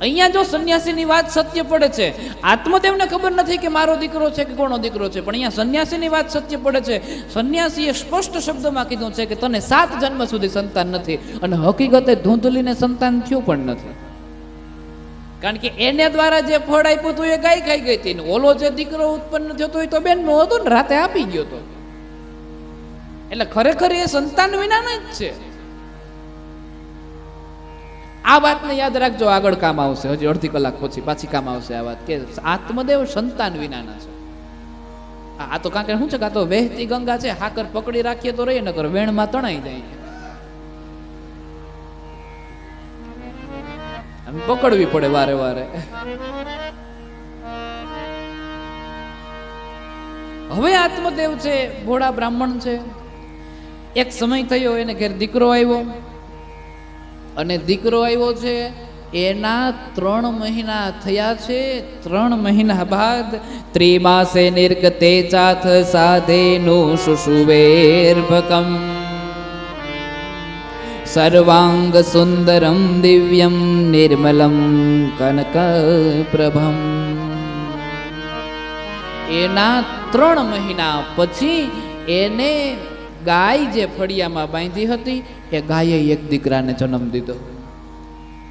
Speaker 1: અહીંયા જો સંન્યાસીની વાત સત્ય પડે છે, આત્મદેવને ખબર નથી કે મારો દીકરો છે કે કોનો દીકરો છે, પણ અહીંયા સંન્યાસીની વાત સત્ય પડે છે. સંન્યાસીએ સ્પષ્ટ શબ્દમાં કીધું છે કે તને 7 જન્મ સુધી સંતાન નથી, અને હકીકતે ધૂંધલીને સંતાન થયું પણ નથી. કારણ કે એને દ્વારા જે ફળ આપ્યું હતું એ ગાય ખાઈ ગઈ હતી, ને ઓલો જે દીકરો ઉત્પન્ન થયો હતો એ તો બેનનો હતો ને, રાતે આપી ગયો હતો. એટલે ખરેખર એ સંતાન વિનાના જ છે. આ વાતને યાદ રાખજો, આગળ કામ આવશે. હજી અડધી કલાક પછી પાછી કામ આવશે આ વાત કે આત્મદેવ સંતાન વિનાના છે. આ તો કાંકે શું છે કે આ તો વહેતી ગંગા છે, હાકર પકડી રાખીએ તો રહી, નકર વેણમાં તણાઈ જાય. પકડવી પડે વારે વારે. હવે આત્મદેવ છે, ભોળા બ્રાહ્મણ છે. એક સમય થયો, એને ઘેર દીકરો આવ્યો, અને દીકરો આવ્યો છે એના 3 મહિના થયા છે. 3 મહિના બાદ ત્રિમાસે નિર્ગતે ચાથ સાધેનું શુશુવેર્ભકમ સર્વાંગ સુંદરમ દિવ્યમ નિર્મલમ કનક પ્રભમ. એના 3 મહિના પછી એને ગાય જે ફળિયામાં બાંધી હતી એ ગાયે એક દીકરાને જન્મ દીધો.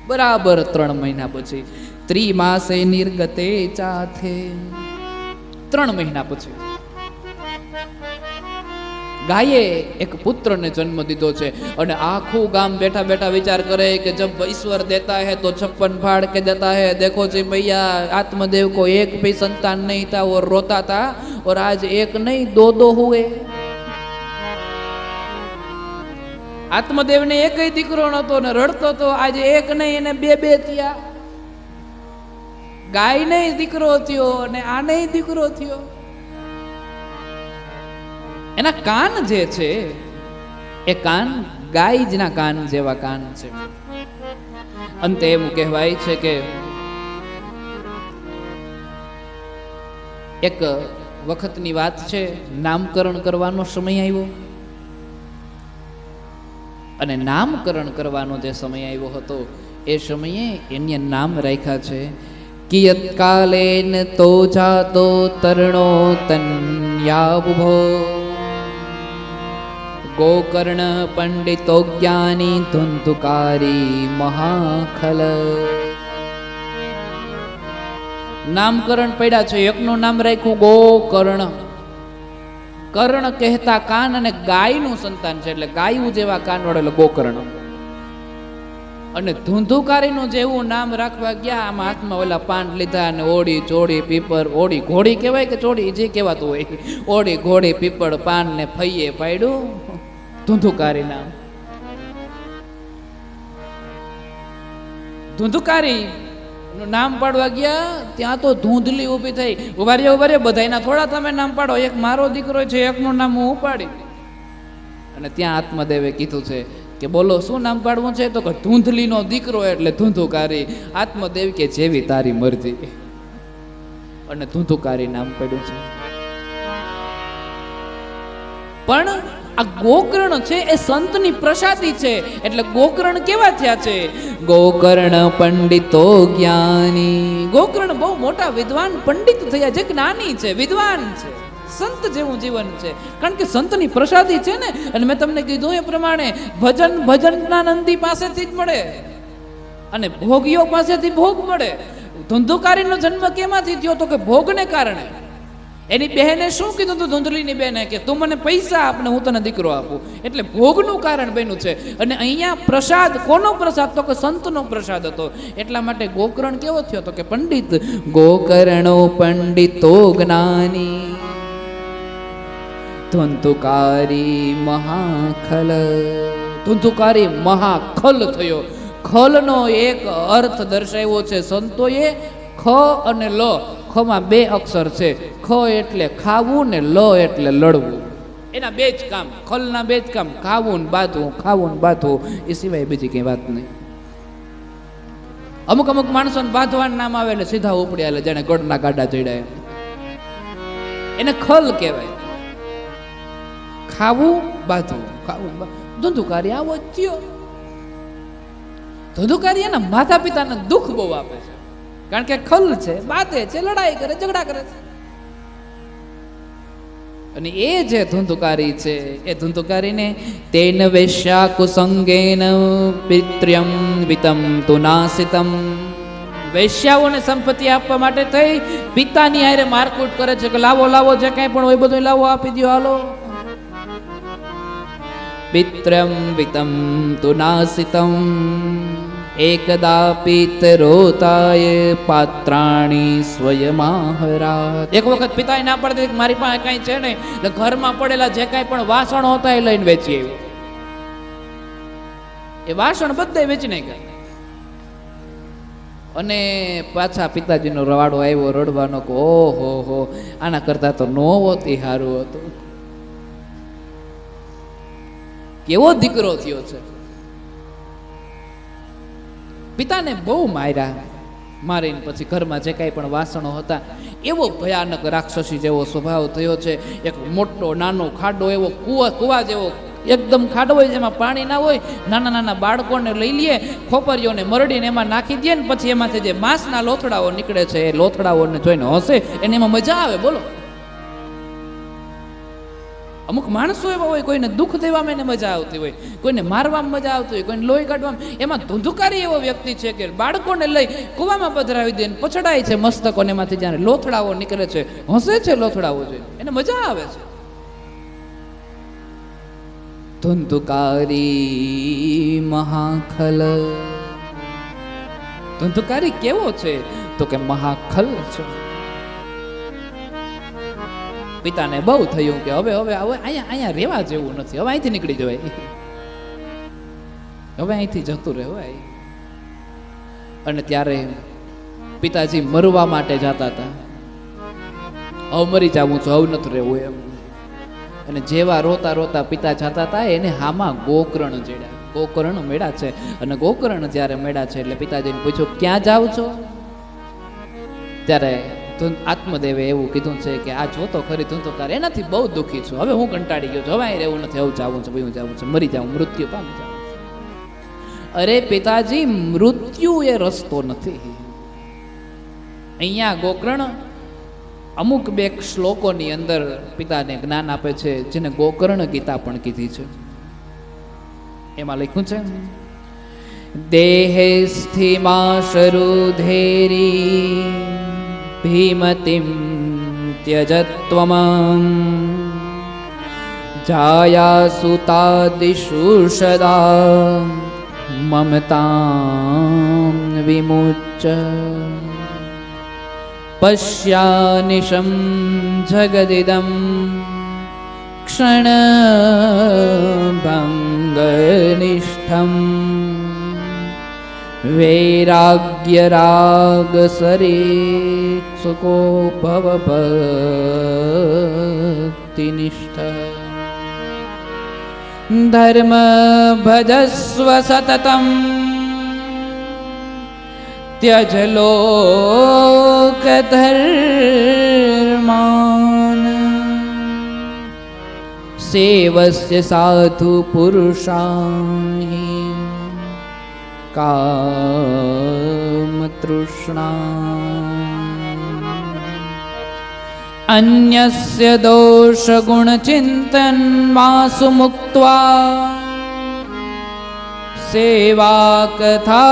Speaker 1: બરાબર 3 મહિના પછી. ત્રિમાસે નિર્ગતે ચાથે, 3 મહિના પછી ગાયે એક પુત્રને જન્મ દીધો છે. અને આખું ગામ બેઠા બેઠા વિચાર કરે કે જબ ઈશ્વર દેતા है तो 56 फाड़ के देता है. देखो जी भैया, आत्मदेव को एक भी संतान नहीं था और रोता था, और आज एक नहीं 2 हुए. આત્મદેવને એકય દીકરો નતો ને રડતો તો, આજે એક નહીં એને 2 થયા. ગાયને દીકરો થયો અને આને દીકરો થયો. એના કાન જે છે એ કાન ગાયના કાન જેવા કાન છે. અંતે એવું કહેવાય છે કે એક વખતની વાત છે, નામકરણ કરવાનો સમય આવ્યો, અને નામકરણ કરવાનો જે સમય આવ્યો હતો એ સમયે એને નામ રાખ્યા છે કિયત કાલેન તો જાતો તરણો તન્યાબુભો ગોકર્ણ પંડિતો જ્ઞાની ધુંધુકારી મહાખલ. નામકરણ પડ્યા છે. એકનું નામ રાખ્યું ગોકર્ણ. કર્ણ કહેતા કાન અને ગાયનું સંતાન છે, એટલે ગાયું જેવા કાન વાળો એટલે ગોકર્ણ. અને ધુંધુકારીનું જેવું નામ રાખવા ગયા, આમાં હાથમાં ઓલા પાન લીધા અને ઓડી ચોડી પીપર, ઓડી ઘોડી કહેવાય કે ચોડી જે કહેવાતું હોય, ઓડી ઘોડી પીપળ પાન ને ફઈએ પાડ્યું ધુંધુકારી નામ. ધુંધુકારી નામ પાડવા ગયા ત્યાં તો ધૂંધલી ઊભી થઈ. ઉભા રે બધાયના થોડા તમે નામ પાડો, એક મારો દીકરો છે, એકનું નામ હું ઉપાડી. અને ત્યાં આત્મદેવે કીધું છે કે બોલો શું નામ પાડવું છે? તો કે ધૂંધલીનો દીકરો એટલે ધુંધુકારી. આત્મદેવ કે જેવી તારી મરજી. અને ધુંધુકારી નામ પડ્યું છે. પણ આ ગોકર્ણ છે એ સંતની પ્રસાદી છે, એટલે ગોકર્ણ કેવા થયા છે? ગોકર્ણ પંડિતો જ્ઞાની. ગોકર્ણ બહુ મોટા વિદ્વાન પંડિત થયા છે, જ્ઞાની છે, વિદ્વાન છે, સંત જેવું જીવન છે. કારણ કે સંતની પ્રસાદી છે ને. અને મેં તમને કીધું એ પ્રમાણે ભજનના નંદી પાસેથી જ મળે અને ભોગીઓ પાસેથી ભોગ મળે. ધુંધુકારીનો જન્મ કેમાંથી થયો? તો કે ભોગને કારણે. એની બહેને શું કીધું હતું? ધુંધલીની બહેને કે તું મને પૈસા આપ ને હું તને દીકરો આપું. એટલે ભોગનું કારણ બન્યું છે. અને અહીંયા પ્રસાદ, કોનો પ્રસાદ? તો કે સંતનો પ્રસાદ હતો. એટલા માટે ગોકર્ણ કેવો થયો? તો કે પંડિત. ગોકર્ણો પંડિતો જ્ઞાની ધુંધુકારી મહાખલ. ધુંધુકારી મહાખલ થયો. ખલનો એક અર્થ દર્શાવ્યો છે સંતોએ. ખ અને લ. ખમાં બે અક્ષર છે. ખ એટલે ખાવું ને લ એટલે લડવું. એના બે જ કામ, ખલના બે જ કામ, ખાવું ને બાંધવું, ખાવું ને બાંધવું. એ સિવાય બીજી કઈ વાત નહીં. અમુક માણસોને બાંધવાનું નામ આવે એટલે સીધા ઉપડ્યા, એટલે જાણે ગોળના ગાડા ચડ્યા. એને ખલ કહેવાય. ખાવું બાંધવું, ખાવું. ધુંધુકારી આવો જ થયો. ધુંધુકારી એના માતા પિતાને દુઃખ બહુ આપે છે. કારણ કે ખલ છે, બાતે છે, લડાઈ કરે, ઝઘડા કરે છે. અને એ જે ધુંધુકારી છે એ ધુંધુકારીને તેન વેશ્યા કુસંગેન પિત્ર્યમ વિતમ તુ નાસિતમ. વૈશ્યાઓને સંપત્તિ આપવા માટે થઈ પિતાની હારે મારકૂટ કરે છે કે લાવો લાવો જે કાંઈ પણ હોય બધું લાવો, આપી દો, હાલો. પિત્ર્યમ વિતમ તુ નાસિતમ એકદા પિતરોતાય પાત્રાણી સ્વયમાહરાત. એક વખત પિતાએ ના પાડી દીધી મારી પાસે કાંઈ છે નહીં, એટલે ઘરમાં પડેલા જે કાંઈ પણ વાસણો હતા એ લઈને વેચી આવ્યો. એ વાસણ બધા વેચી નાખ્યા. અને પાછા પિતાજીનો રવાડો આવ્યો રડવાનો કે ઓહો હો, આના કરતા તો નો હોતી સારું હતું. કેવો દીકરો થયો છે. પિતાને બહુ માર્યા. મારીને પછી ઘરમાં જે કાંઈ પણ વાસણો હતા એવો ભયાનક રાક્ષસી જેવો સ્વભાવ થયો છે. એક મોટો નાનો ખાડો, એવો કુવા જેવો એકદમ ખાડો હોય, જેમાં પાણી ના હોય. નાના નાના બાળકોને લઈ લઈએ, ખોપરીઓને મરડીને એમાં નાખી દે ને પછી એમાંથી જે માંસના લોથડાઓ નીકળે છે એ લોથડાઓને જોઈને હસે, એને એમાં મજા આવે. બોલો, અમુક માણસો એવા હોય, કોઈને દુઃખ દેવામાં એને મજા આવતી હોય, કોઈને મારવામાં મજા આવતી હોય, કોઈને લોહી કાઢવામાં. એમાં ધુંધુકારી એવો વ્યક્તિ છે કે બાળકોને લઈ કુવામાં પધરાવી દે, પછડાય છે મસ્તકોને, એમાંથી જ્યારે લોથડાઓ નીકળે છે હસે છે લોથડાઓ છે, એને મજા આવે છે. ધુંધુકારી મહાખલ. ધુંધુકારી કેવો છે? તો કે મહાખલ છે. પિતાને બહુ થયું કે હવે અહીંયા રહેવા જેવું નથી, હવે અહીંથી નીકળી જવાય, હવે અહીંથી જતું રહેવાય. અને ત્યારે પિતાજી મરવા માટે જતા હતા. હવે મરી જાવું છું, હવે નથી રહેવું એમ. અને જેવા રોતા રોતા પિતા જતા હતા એને હામાં ગોકર્ણ જડ્યા. ગોકર્ણ મેળા છે. અને ગોકર્ણ જ્યારે મેળા છે એટલે પિતાજીને પૂછ્યું ક્યાં જાવ છો? ત્યારે આત્મદેવે એવું કીધું છે કે આ જોતો ખરી ધુંધુકાર, એનાથી બહુ દુઃખી છું, હવે હું કંટાળી ગયો છું, હવે અહીં રહેવું નથી, હવે જાવું છે, હું જાવું છું, મરી જાઉં, મૃત્યુ પામી જાઉં. અરે પિતાજી, મૃત્યુ એ રસ્તો નથી. અહીંયા ગોકર્ણ અમુક બે શ્લોકોની અંદર પિતાને જ્ઞાન આપે છે, જેને ગોકર્ણ ગીતા પણ કીધી છે. એમાં લખ્યું છે, દેહે સ્થિમા શરુધેરી ભીમતિમ ત્યજત્વમં જાયા સુતાદિષુ સદા મમતાં વિમુચ્ય પશ્યાનિશં જગદિદં ક્ષણભંગનિષ્ઠં વૈરાગ્યરાગસરેક્ષુકો ભવભક્તિનિષ્ઠ ધર્મ ભજસ્વ સતતં त्यज लोक धर्मान सेवस्य साधु पुरुषाहि काम तृष्णा अन्यस्य दोष गुण चिंतन मासु मुक्त्वा सेवा कथा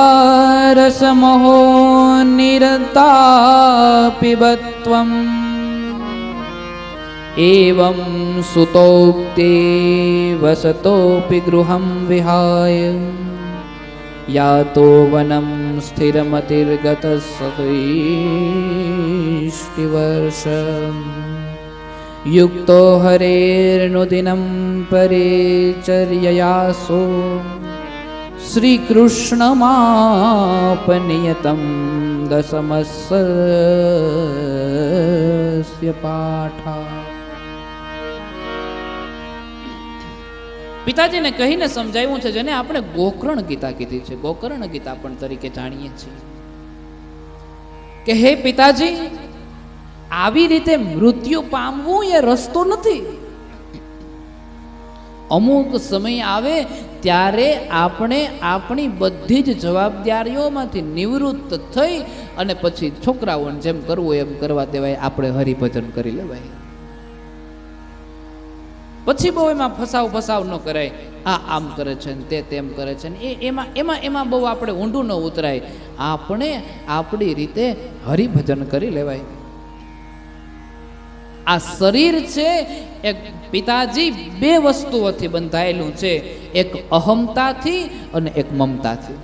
Speaker 1: रसमोहो निरतापिबत्वम् एवं सुतोक्ते वसतोऽपि गृहं विहाय यातो वनं स्थिरमतिर्गतः सतैष्टिवर्ष युक्तो हरेर्नुदिनं परिचर्ययासो श्री कृष्णमापनियतं दशमस्य पाठा. પિતાજીને કહીને સમજાવ્યું છે, જેને આપણે ગોકર્ણ ગીતા કીધી છે, ગોકર્ણ ગીતા પણ તરીકે જાણીએ છીએ, કે હે પિતાજી, આવી રીતે મૃત્યુ પામવું એ રસ્તો નથી. અમુક સમય આવે ત્યારે આપણે આપણી બધી જ જવાબદારીઓમાંથી નિવૃત્ત થઈ અને પછી છોકરાઓને જેમ કરવું એમ કરવા દેવાય, આપણે હરિભજન કરી લેવાય. પછી બહુ એમાં ફસાવ ન કરાય, આ આમ કરે છે ને તે તેમ કરે છે ને એમાં બહુ આપણે ઊંડું ન ઉતરાય. આપણે આપણી રીતે હરિભજન કરી લેવાય. આ શરીર છે એ પિતાજી બે વસ્તુઓથી બંધાયેલું છે, એક અહમતાથી અને એક મમતાથી.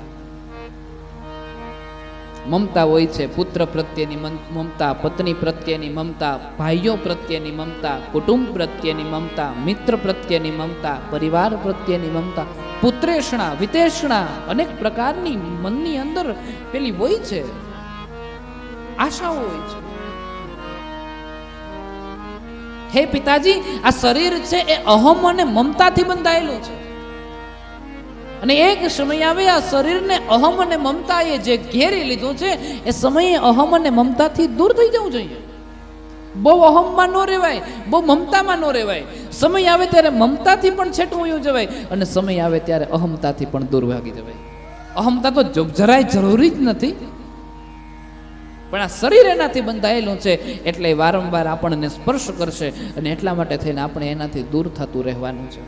Speaker 1: મમતા હોય છે પુત્ર પ્રત્યેની મમતા, પત્ની પ્રત્યેની મમતા, ભાઈઓ પ્રત્યેની મમતા, કુટુંબ પ્રત્યેની મમતા, મિત્ર પ્રત્યેની મમતા, પરિવાર પ્રત્યેની મમતા, પુત્રેષણા વિતેષણા, અનેક પ્રકારની મનની અંદર પેલી હોય છે, આશાઓ હોય છે. હે પિતાજી, આ શરીર છે એ અહમ અને મમતાથી બંધાયેલું છે, અને એક સમય આવે આ શરીરને અહમ અને મમતાએ જે ઘેરી લીધું છે, એ સમયે અહમ અને મમતાથી દૂર થઈ જવું જોઈએ. બહુ અહમમાં ન રહેવાય, બહુ મમતામાં ન રહેવાય. સમય આવે ત્યારે મમતાથી પણ છેટું વયું જવાય, અને સમય આવે ત્યારે અહમતાથી પણ દૂર ભાગી જવાય. અહમતા તો જરાય જરૂરી જ નથી, પણ આ શરીર એનાથી બંધાયેલું છે, એટલે વારંવાર આપણને સ્પર્શ કરશે, અને એટલા માટે થઈને આપણે એનાથી દૂર થતું રહેવાનું છે.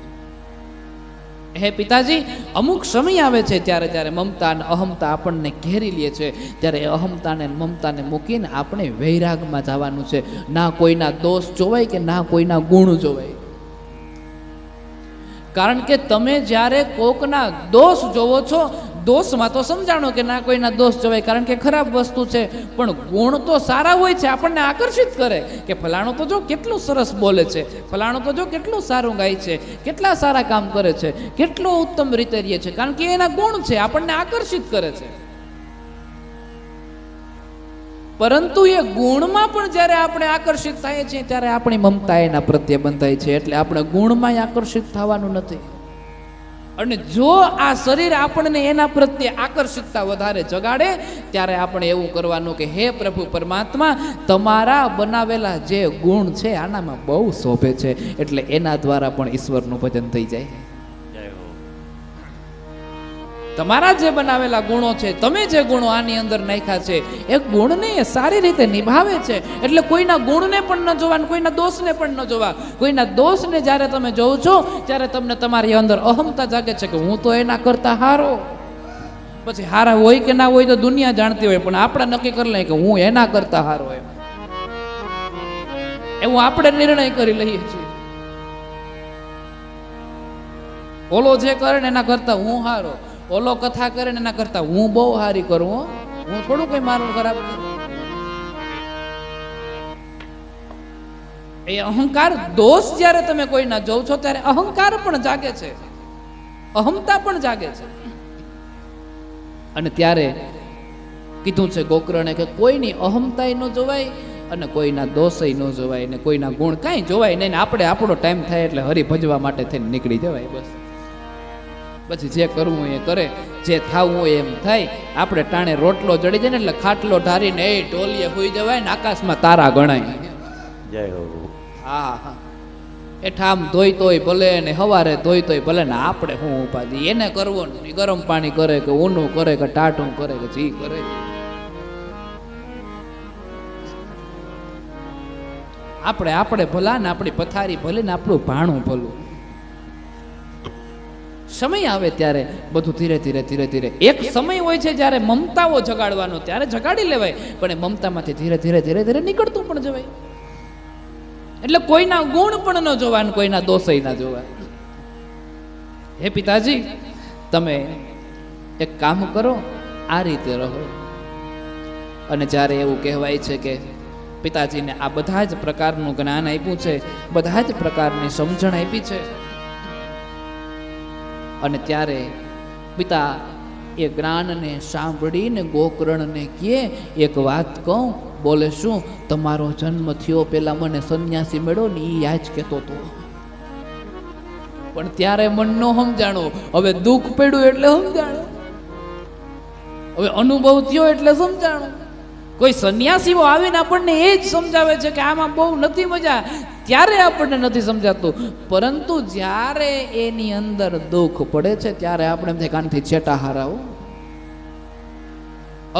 Speaker 1: હે પિતાજી, અમુક સમય આવે છે ત્યારે જ્યારે મમતા અને અહમતા આપણને ઘેરી લે છે, ત્યારે એ અહમતા અને મમતાને મૂકીને આપણે વૈરાગમાં જવાનું છે. ના કોઈના દોષ જોવાય કે ના કોઈના ગુણ જોવાય. કારણ કે તમે જ્યારે કોકના દોષ જોવો છો, દોષમાં તો સમજાણો કે ના કોઈના દોષ જોવાય, કારણ કે ખરાબ વસ્તુ છે, પણ ગુણ તો સારા હોય છે, આપણને આકર્ષિત કરે કે ફલાણો તો જો કેટલું સરસ બોલે છે, ફલાણો તો જો કેટલું સારું ગાય છે, કેટલા સારા કામ કરે છે, કેટલો ઉત્તમ રીતે રહે છે, કારણ કે એના ગુણ છે, આપણને આકર્ષિત કરે છે. પરંતુ એ ગુણમાં પણ જ્યારે આપણે આકર્ષિત થઈએ છીએ ત્યારે આપણી મમતા એના પ્રત્યે બંધાય છે, એટલે આપણે ગુણમાં આકર્ષિત થવાનું નથી. અને જો આ શરીર આપણને એના પ્રત્યે આકર્ષિતતા વધારે જગાડે, ત્યારે આપણે એવું કરવાનું કે હે પ્રભુ પરમાત્મા, તમારા બનાવેલા જે ગુણ છે આનામાં બહુ શોભે છે, એટલે એના દ્વારા પણ ઈશ્વરનું ભજન થઈ જાય. તમારા જે બનાવેલા ગુણો છે, તમે જે ગુણો આની અંદર નાખ્યા છે, એ ગુણને એ સારી રીતે નિભાવે છે. એટલે કોઈના ગુણને પણ ન જોવા, કોઈના દોષને પણ ન જોવા. કોઈના દોષને જ્યારે તમે જોવો છો ત્યારે તમને તમારી અંદર અહમતા જાગે છે કે હું તો એના કરતા હારો. પછી હારા હોય કે ના હોય તો દુનિયા જાણતી હોય, પણ આપણે નક્કી કરી લઈએ કે હું એના કરતા હારો. એવું આપણે નિર્ણય કરી લઈએ છીએ. ઓલો જે કરે ને એના કરતા હું હારો, ઓલો કથા કરે ને એના કરતા હું બહુ હારી કરું, હું થોડું કઈ મારું ખરાબ કરું. એ અહંકાર, દોષ જ્યારે તમે કોઈના જોવ છો ત્યારે અહંકાર પણ જાગે છે, અહમતા પણ જાગે છે. અને ત્યારે કીધું છે ગોકર્ણે કે કોઈની અહમતાય ન જોવાય અને કોઈના દોષય ન જોવાય ને કોઈના ગુણ કાંઈ જોવાય નહીં. આપણે આપણો ટાઈમ થાય એટલે હરી ભજવા માટે થઈને નીકળી જવાય બસ. પછી જે કરવું એ કરે, જે થાવું હોય એમ થાય. આપણે ટાણે રોટલો જડી જાય ને એટલે ખાટલો ઢારીને એ ઢોલીએ હોઈ જવાય ને આકાશમાં તારા ગણાય.
Speaker 2: જય હો.
Speaker 1: હા હા, એ ઠામ ધોઈ તોય ભલે ને હવારે ધોઈ તોય ભલે ને આપણે શું ઉપાધિ. એને કરવો ને ગરમ પાણી કરે કે ઊનું કરે કે ટાટું કરે કે જી કરે. આપણે ભલા ને આપણી પથારી ભલે ને આપણું ભાણું ભલું. સમય આવે ત્યારે બધું ધીરે ધીરે ધીરે ધીરે, એક સમય હોય છે જ્યારે મમતાઓ જગાડવાનો, ત્યારે જગાડી લેવાય, પણ એ મમતામાંથી ધીરે ધીરે ધીરે ધીરે નીકળતું પણ જવાય. એટલે કોઈના ગુણ પણ ન જોવા ને કોઈના દોષય ના જોવા. હે પિતાજી, તમે એક કામ કરો, આ રીતે રહો. અને જ્યારે એવું કહેવાય છે કે પિતાજીને આ બધા જ પ્રકારનું જ્ઞાન આપ્યું છે, બધા જ પ્રકારની સમજણ આપી છે. અને ત્યારે પિતા એ જ્ઞાનને સાંભળીને ગોકર્ણને કહે, એક વાત કહું? બોલે, શું? તમારો જન્મ થયો પેલા મને સંન્યાસી મળ્યો ને એ યાદ કહેતો હતો, પણ ત્યારે મન નો સમજાણો. હવે દુઃખ પડ્યું એટલે સમજાણો, હવે અનુભવ થયો એટલે સમજાણો. કોઈ સંન્યાસીઓ આવીને આપણને એ જ સમજાવે છે કે આમાં બહુ નથી મજા, ત્યારે આપણને નથી સમજાતું. પરંતુ જ્યારે એની અંદર દુઃખ પડે છે ત્યારે આપણે એમ થાય કાનથી છેટા હારાઓ.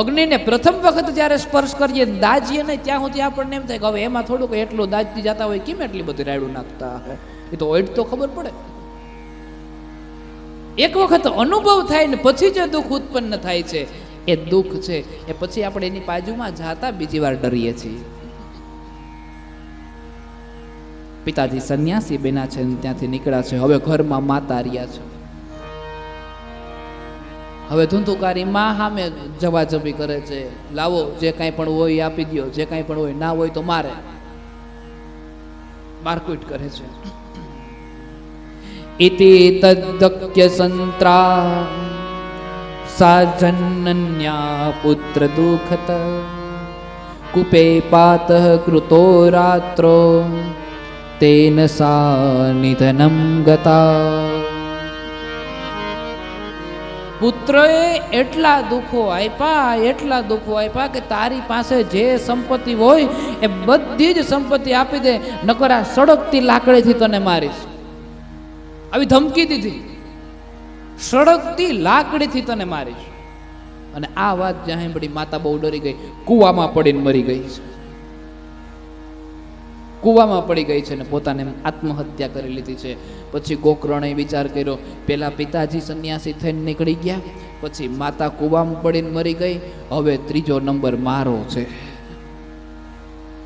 Speaker 1: અગ્નિને પ્રથમ વખત જ્યારે સ્પર્શ કરીએ, દાજીએ નહીં, ત્યાં સુધી આપણને એમ થાય કે હવે એમાં થોડુંક એટલું દાજતી જતા હોય, કેમ એટલી બધી રાયડું નાખતા હે? એ તો ઓઈટ તો ખબર પડે. એક વખત અનુભવ થાય ને પછી જે દુઃખ ઉત્પન્ન થાય છે, એ દુઃખ છે એ પછી આપણે એની બાજુમાં જાતા બીજી વાર ડરીએ છીએ. પિતાજી સંન્યાસી બેના છે, ત્યાંથી નીકળ્યા છે. હવે ઘરમાં માતા રહ્યા છે. હવે ધુંધુકારી માં સામે જવાજબી કરે છે, લાવો જે કાંઈ પણ હોય આપી દો, જે કાંઈ પણ હોય, ના હોય તો મારે મારકુટ કરે છે. ઇતિ તદ્દક્ય સંત્રા સાજન્યા પુત્ર દુઃખત કુપે પાત કૃતો રાત્રો તેન સા નિધનમ ગતા. પુત્રએ એટલા દુઃખો આપ્યા કે તારી પાસે જે સંપત્તિ હોય એ બધી જ સંપત્તિ આપી દે, નકર આ સળગતી લાકડીથી તને મારીશ. આવી ધમકી દીધી, સળગતી લાકડીથી તને મારીશ. અને આ વાત જ્યાં સાંભળી માતા બહુ ડરી ગઈ, કૂવામાં પડીને મરી ગઈ છે. કૂવામાં પડી ગઈ છે ને પોતાને આત્મહત્યા કરી લીધી છે. પછી ગોકર્ણે વિચાર કર્યો, પેલા પિતાજી સંન્યાસી થઈને નીકળી ગયા, પછી માતા કૂવામાં પડીને મરી ગઈ, હવે ત્રીજો નંબર મારો છે.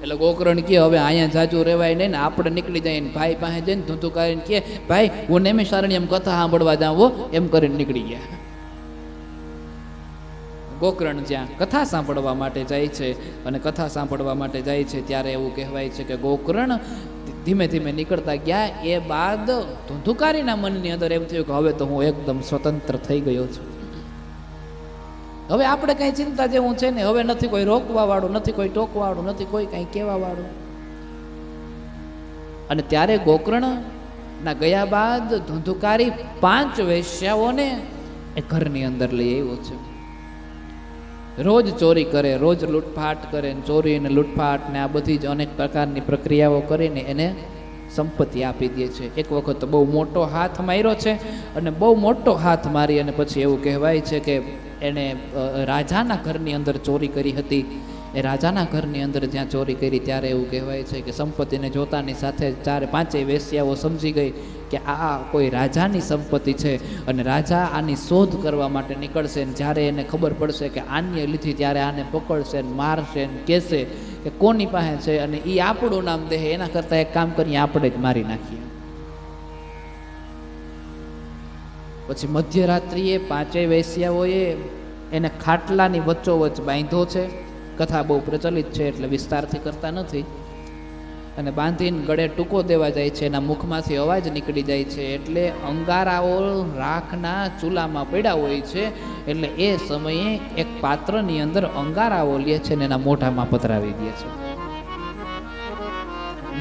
Speaker 1: એટલે ગોકર્ણ કહે, હવે અહીંયા જાજુ રહેવાય નહીં ને, આપણે નીકળી જઈએ ને ભાઈ પાસે જઈને ધુંધુકારીને કહે, ભાઈ હું નેમિષારણ્ય એમ કથા સાંભળવા જાઉં, એમ કરીને નીકળી ગયા. ગોકર્ણ જ્યાં કથા સાંભળવા માટે જાય છે, અને કથા સાંભળવા માટે જાય છે ત્યારે એવું કહેવાય છે કે ગોકર્ણ ધીમે ધીમે નીકળતા ગયા. એ બાદ ધુંધુકારીના મનની અંદર એમ થયું કે હવે તો હું એકદમ સ્વતંત્ર થઈ ગયો છું, હવે આપણે કઈ ચિંતા જેવું છે ને, હવે નથી કોઈ રોકવા વાળું, નથી કોઈ ટોકવા વાળું, નથી કોઈ કઈ કહેવા વાળું. અને ત્યારે ગોકર્ણ ના ગયા બાદ ધુંધુકારી 5 વેશ્યાઓને એ ઘરની અંદર લઈ આવ્યો છે. રોજ ચોરી કરે, રોજ લૂંટફાટ કરે, ચોરી અને લૂંટફાટ ને આ બધી જ અનેક પ્રકારની પ્રક્રિયાઓ કરીને એને સંપત્તિ આપી દે છે. એક વખત બહુ મોટો હાથ માર્યો છે અને બહુ મોટો હાથ મારી અને પછી એવું કહેવાય છે કે એણે રાજાના ઘરની અંદર ચોરી કરી હતી. એ રાજાના ઘરની અંદર જ્યાં ચોરી કરી ત્યારે એવું કહેવાય છે કે સંપત્તિને જોતાની સાથે 4-5 વેશ્યાઓ સમજી ગઈ કે આ કોઈ રાજાની સંપત્તિ છે અને રાજા આની શોધ કરવા માટે નીકળશે. અને જ્યારે એને ખબર પડશે કે આને લીધી ત્યારે આને પકડશે ને મારશે ને કહેશે કે કોની પાસે છે અને એ આપણું નામ દે, એના કરતાં એક કામ કરીએ આપણે જ મારી નાખીએ. પછી મધ્યરાત્રિએ 5 વેશ્યાઓએ એને ખાટલાની વચ્ચોવચ્ચ બાંધ્યો છે. કથા બહુ પ્રચલિત છે એટલે વિસ્તારથી કરતા નથી. અને બાંધીને ગળે ટૂંકો દેવા જાય છે. એના મુખમાંથી અવાજ નીકળી જાય છે એટલે અંગારાઓ રાખના ચૂલામાં પડ્યા હોય છે. એટલે એ સમયે એક પાત્રની અંદર અંગારાઓ લે છે ને એના મોઢામાં પધરાવી દે છે.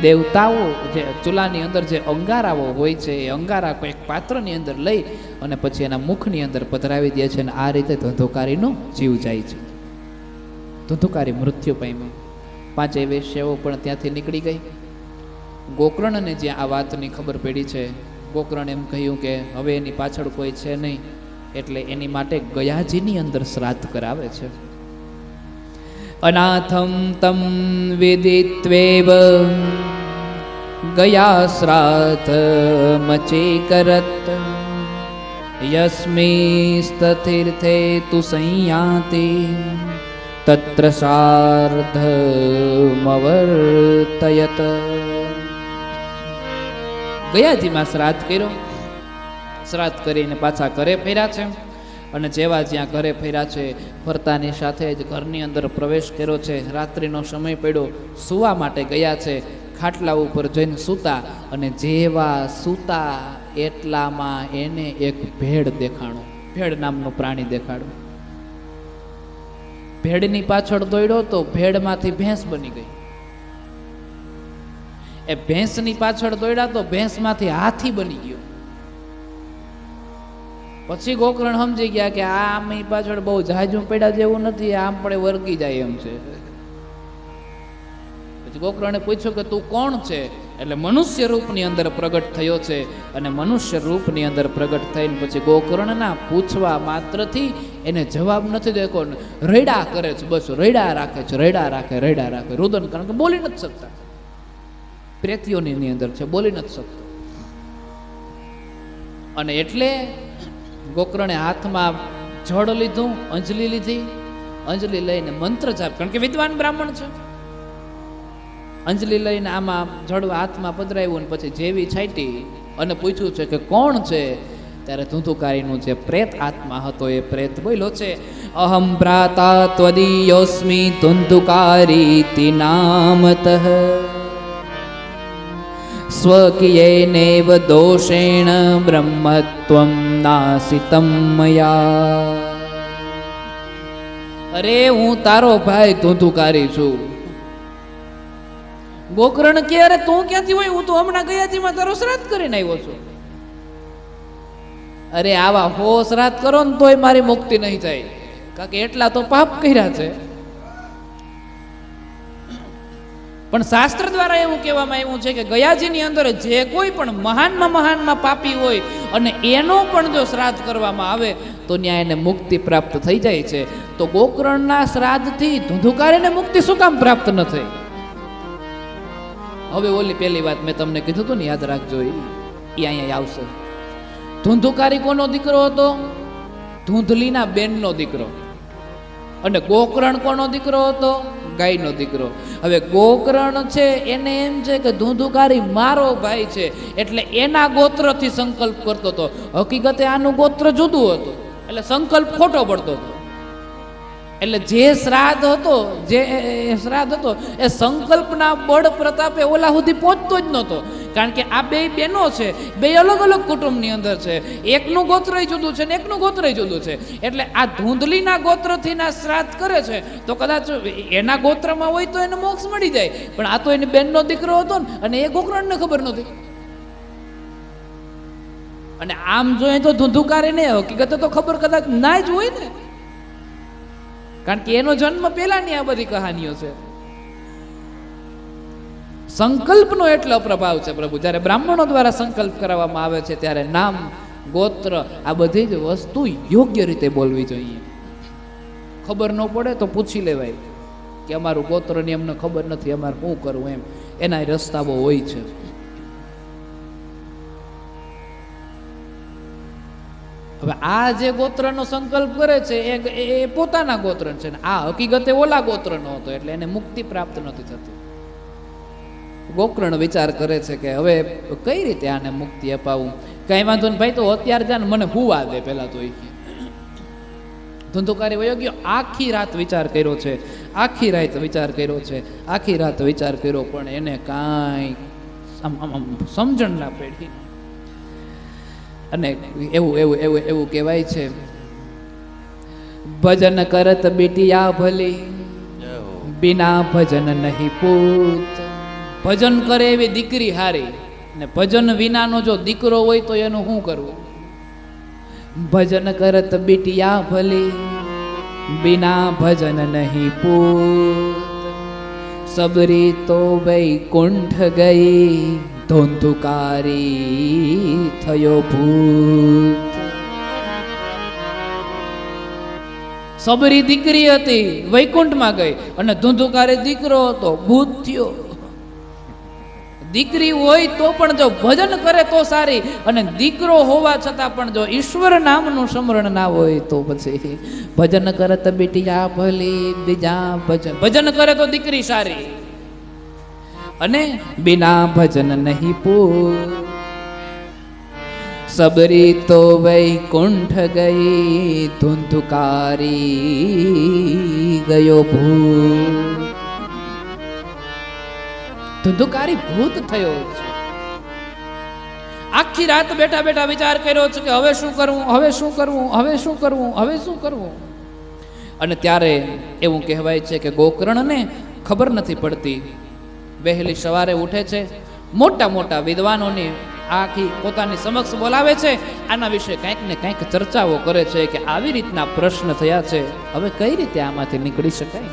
Speaker 1: દેવતાઓ જે ચૂલાની અંદર જે અંગારાઓ હોય છે એ અંગારા એક પાત્રની અંદર લઈ અને પછી એના મુખની અંદર પધરાવી દે છે. અને આ રીતે ધંધોકારીનો જીવ જાય છે. ધંધોકારી મૃત્યુ પામ્યો. 5 વેશ્યાઓ પણ ત્યાંથી નીકળી ગઈ. ગોકર્ણને જ્યાં આ વાતની ખબર પડી છે, ગોકર્ણ એમ કહ્યું કે હવે એની પાછળ કોઈ છે નહીં, એટલે એની માટે ગયાજીની અંદર શ્રાદ્ધ કરાવે છે. અનાથમ તમ વિદિત્વેવ ગયા શ્રાદ્ધ મચે કરત યસ્મિસ્તતીર્થે તુ સંયાતિ તત્ર સાર્ધમવર્તયત. ગયાજીમાં શ્રાદ્ધ કર્યો. શ્રાદ્ધ કરીને પાછા ઘરે ફર્યા છે. અને જેવા જ્યાં ઘરે ફર્યા છે ફરતાની સાથે જ ઘરની અંદર પ્રવેશ કર્યો છે. રાત્રિનો સમય પડ્યો, સૂવા માટે ગયા છે. ખાટલા ઉપર જઈને સૂતા અને જેવા સૂતા એટલામાં એને એક ભેડ દેખાણું. ભેડ નામનું પ્રાણી દેખાડું. ભેડની પાછળ દોડ્યો તો ભેડમાંથી ભેંસ બની ગઈ. એ ભેંસની પાછળ દોડ્યા તો ભેંસમાંથી હાથી બની ગયો. પછી ગોકર્ણ સમજી ગયા કે આ આમની પાછળ બહુ જાજુ પડ્યા જેવું નથી, આમ પડે વર્ગી જાય એમ છે. પછી ગોકર્ણે પૂછ્યું કે તું કોણ છે? એટલે મનુષ્ય રૂપની અંદર પ્રગટ થયો છે. અને મનુષ્ય રૂપની અંદર પ્રગટ થઈને પછી ગોકર્ણના પૂછવા માત્રથી એને જવાબ નથી દેતો. રડ્યા કરે છે, બસ રડ્યા રાખે છે, રડ્યા રાખે, રુદન, કારણ કે બોલી નથી શકતા. પ્રેતીઓની અંદર છે, બોલી નથી શકતો. અને એટલે ગોકર્ણે હાથમાં જળ લીધું, અંજલિ લીધી. અંજલિ લઈને મંત્ર જાપ, કારણ કે વિદ્વાન બ્રાહ્મણ છે. અંજલિ લઈને આમાં જળ હાથમાં પધરાવ્યું અને પછી જેવી છાંટી અને પૂછ્યું છે કે કોણ છે? ત્યારે ધુંધુકારીનું જે પ્રેત આત્મા હતો એ પ્રેત બોલ્યો છે, અહમ ભ્રાતા ત્વદીયોસ્મિ ધુંધુકારીતિ નામતઃ સ્વકીયેનેવ દોષેણ બ્રહ્મત્વં નાસિતમ મયા. અરે હું તારો ભાઈ ધુંધુકારી છું. ગોકર્ણ કે અરે તું ક્યાંથી હોય? હું તો હમણાં ગયાજીમાં તારો શ્રાદ્ધ કરીને આવ્યો છું. અરે આવા હો શ્રાદ્ધ કરો ને તોય મારી મુક્તિ નહીં થાય, કારણ કે એટલા તો પાપ કર્યા છે. પણ શાસ્ત્ર દ્વારા એવું કહેવામાં આવ્યું છે કે ગયાજીની અંદર જે કોઈ પણ મહાનમાં પાપી હોય અને એનો પણ જો શ્રાદ્ધ કરવામાં આવે તો ન્યાય એને મુક્તિ પ્રાપ્ત થઈ જાય છે. તો ગોકર્ણના શ્રાદ્ધથી ધુંધુકારીને મુક્તિ શું કામ પ્રાપ્ત ન થઈ? હવે ઓલી પહેલી વાત મેં તમને કીધું હતું ને, યાદ રાખજો, એ અહીંયા આવશે. ધુંધુકારી કોનો દીકરો હતો? ધૂંધલીના બેનનો દીકરો. અને ગોકર્ણ કોનો દીકરો હતો? ગાયનો દીકરો. હવે ગોકર્ણ છે એને એમ છે કે ધુંધુકારી મારો ભાઈ છે એટલે એના ગોત્રથી સંકલ્પ કરતો હતો. હકીકતે આનું ગોત્ર જુદું હતું એટલે સંકલ્પ ખોટો પડતો હતો. એટલે જે શ્રાદ્ધ હતો એ સંકલ્પના બળ પ્રતાપે ઓલા સુધી પહોંચતો જ નહોતો. કારણ કે આ બે બેનો છે, બે અલગ અલગ કુટુંબની અંદર છે. એકનું ગોત્રય જુદું છે ને એકનું ગોત્રય જુદું છે. એટલે આ ધૂંધલીના ગોત્રથી ના શ્રાદ્ધ કરે છે તો કદાચ એના ગોત્રમાં હોય તો એને મોક્ષ મળી જાય, પણ આ તો એની બેનનો દીકરો હતો ને અને એ ગોકર્ણને ખબર નહોતી. અને આમ જોઈએ તો ધુંધુકારીને હકીકતે તો ખબર કદાચ ના જ હોય ને, કારણ કે એનો જન્મ પહેલાની આ બધી કહાનીઓ છે. સંકલ્પનો એટલો પ્રભાવ છે પ્રભુ. જ્યારે બ્રાહ્મણો દ્વારા સંકલ્પ કરાવવામાં આવે છે ત્યારે નામ, ગોત્ર, આ બધી જ વસ્તુ યોગ્ય રીતે બોલવી જોઈએ. ખબર ન પડે તો પૂછી લેવાય કે અમારું ગોત્રની અમને ખબર નથી, અમારે શું કરવું, એમ એના રસ્તાઓ હોય છે. હવે આ જે ગોત્રનો સંકલ્પ કરે છે એ પોતાના ગોત્ર છે ને આ હકીકતે ઓલા ગોત્રનો હતો, એટલે એને મુક્તિ પ્રાપ્ત નથી થતી. ગોકર્ણ વિચાર કરે છે કે હવે કઈ રીતે આને મુક્તિ અપાવું. કઈ વાંધો ને ભાઈ, તો અત્યારે જાને મને હુવા દે પેલા તો. ધંધોકારી વયો ગયો. આખી રાત વિચાર કર્યો છે, આખી રાત વિચાર કર્યો છે, આખી રાત વિચાર કર્યો, પણ એને કાંઈ સમજણ ના પડી. અને એવું કહેવાય છે, ભજન કરત બીટિયા ભલી, બિના ભજન નહીં પૂત. ભજન કરે એવી દીકરી હારી, ને ભજન વિનાનો જો દીકરો હોય તો એનું શું કરવું? ભજન કરત બીટિયા ભલી, બિના ભજન નહીં પૂત. સબરી તો વૈકુંઠ ગઈ, ધોંધુકારી થયો ભૂત. સબરી દીકરી હતી, વૈકુંઠમાં ગઈ, અને ધુંધુકારી દીકરો હતો, ભૂત થયો. દીકરી હોય તો પણ જો ભજન કરે તો સારી, અને દીકરો હોવા છતાં પણ જો ઈશ્વર નામનું સ્મરણ ના હોય તો પછી ભજન કરત બીટિયા ભલી, બીજા ભજન કરે તો દીકરી સારી, અને બિના ભજન નહીં પૂત. સબરી તો વૈકુંઠ ગઈ, ધુંધુકારી ગયો ભૂત. ધુંધુકારી ભૂત થયો છે. આખી રાત બેઠા બેઠા વિચાર કર્યો છે કે હવે શું કરવું, હવે શું કરવું, હવે શું કરવું, હવે શું કરવું. અને ત્યારે એવું કહેવાય છે કે ગોકર્ણને ખબર નથી પડતી. વહેલી સવારે ઉઠે છે, મોટા મોટા વિદ્વાનોની આખી પોતાની સમક્ષ બોલાવે છે, આના વિશે કંઈક ને કંઈક ચર્ચાઓ કરે છે કે આવી રીતના પ્રશ્ન થયા છે, હવે કઈ રીતે આમાંથી નીકળી શકાય.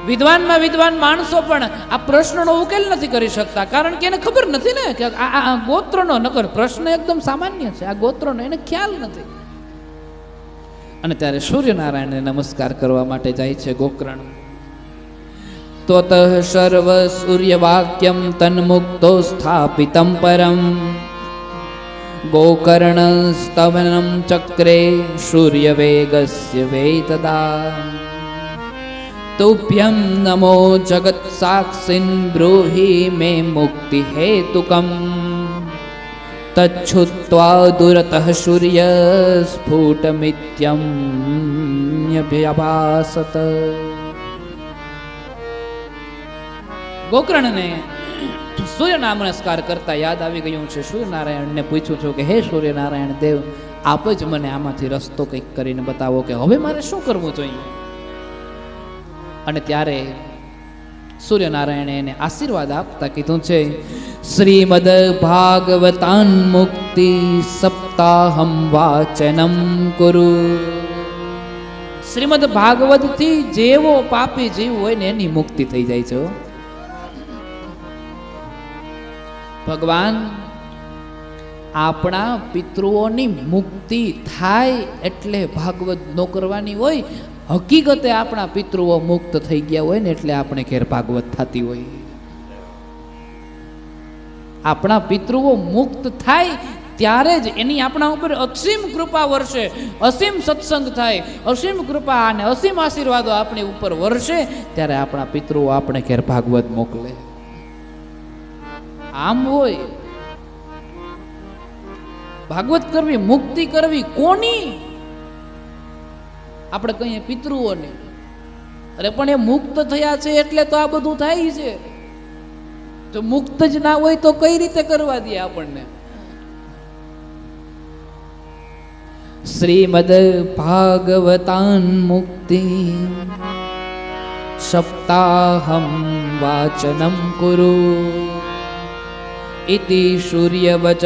Speaker 1: વિદ્વાનમાં વિદ્વાન માણસો પણ આ પ્રશ્નનો ઉકેલ નથી કરી શકતા, કારણ કે એને ખબર નથી ને કે આ ગોત્રનો નકર પ્રશ્ન એકદમ સામાન્ય છે, આ ગોત્રનો એને ખ્યાલ નથી. અને ત્યારે સૂર્યનારાયણને નમસ્કાર કરવા માટે જાય છે ગોકર્ણ. તોત સર્વ સૂર્યવાક્યમ તન્મુક્તો સ્થાપિતમ પરમ, ગોકર્ણ સ્તવનમ ચક્રે સૂર્યવેગસ્ય વેતદા. તુભ્યં નમો જગત સાક્ષિન બ્રૂહિ મે મુક્તિ હેતુકમ. તચ્છુત્વા દુરતઃ સૂર્ય સ્ફુટમિત્યમ્યભ્યભાસત. ગોકર્ણને સૂર્યના નમસ્કાર કરતા યાદ આવી ગયું છે. સૂર્યનારાયણને પૂછ્યું છું કે હે સૂર્યનારાયણ દેવ, આપ જ મને આમાંથી રસ્તો કંઈક કરીને બતાવો કે હવે મારે શું કરવું જોઈએ. અને ત્યારે સૂર્યનારાયણે એને આશીર્વાદ આપતા કીધું છે, શ્રીમદ ભાગવતાન મુક્તિ સપ્તાહમ વાચનમ કુરુ. શ્રીમદ ભાગવત થી જેવો પાપી જીવ હોય ને એની મુક્તિ થઈ જાય છે. ભગવાન આપણા પિતૃઓની મુક્તિ થાય એટલે ભાગવત નો કરવાની હોય. હકીકતે આપણા પિતૃઓ મુક્ત થઈ ગયા હોય ને એટલે આપણે ઘેર ભાગવત થતી હોય. આપણા પિતૃઓ મુક્ત થાય ત્યારે જ એની આપણા ઉપર અસીમ કૃપા વરસે, અસીમ સત્સંગ થાય, અસીમ કૃપા અને અસીમ આશીર્વાદો આપણી ઉપર વરસે, ત્યારે આપણા પિતૃઓ આપણે ઘેર ભાગવત મોકલે. આમ હોય ભાગવત કરવી, મુક્તિ કરવી કોની? આપણે કહીએ પિતૃઓને. અરે પણ એ મુક્ત થયા છે એટલે તો આ બધું થાય છે. તો મુક્ત જ ના હોય તો કઈ રીતે કરવા દે આપણને? શ્રીમદ ભાગવતાન મુક્તિ સપ્તાહમ વાચનમ કુરુ. ઇતિ સૂર્યવચઃ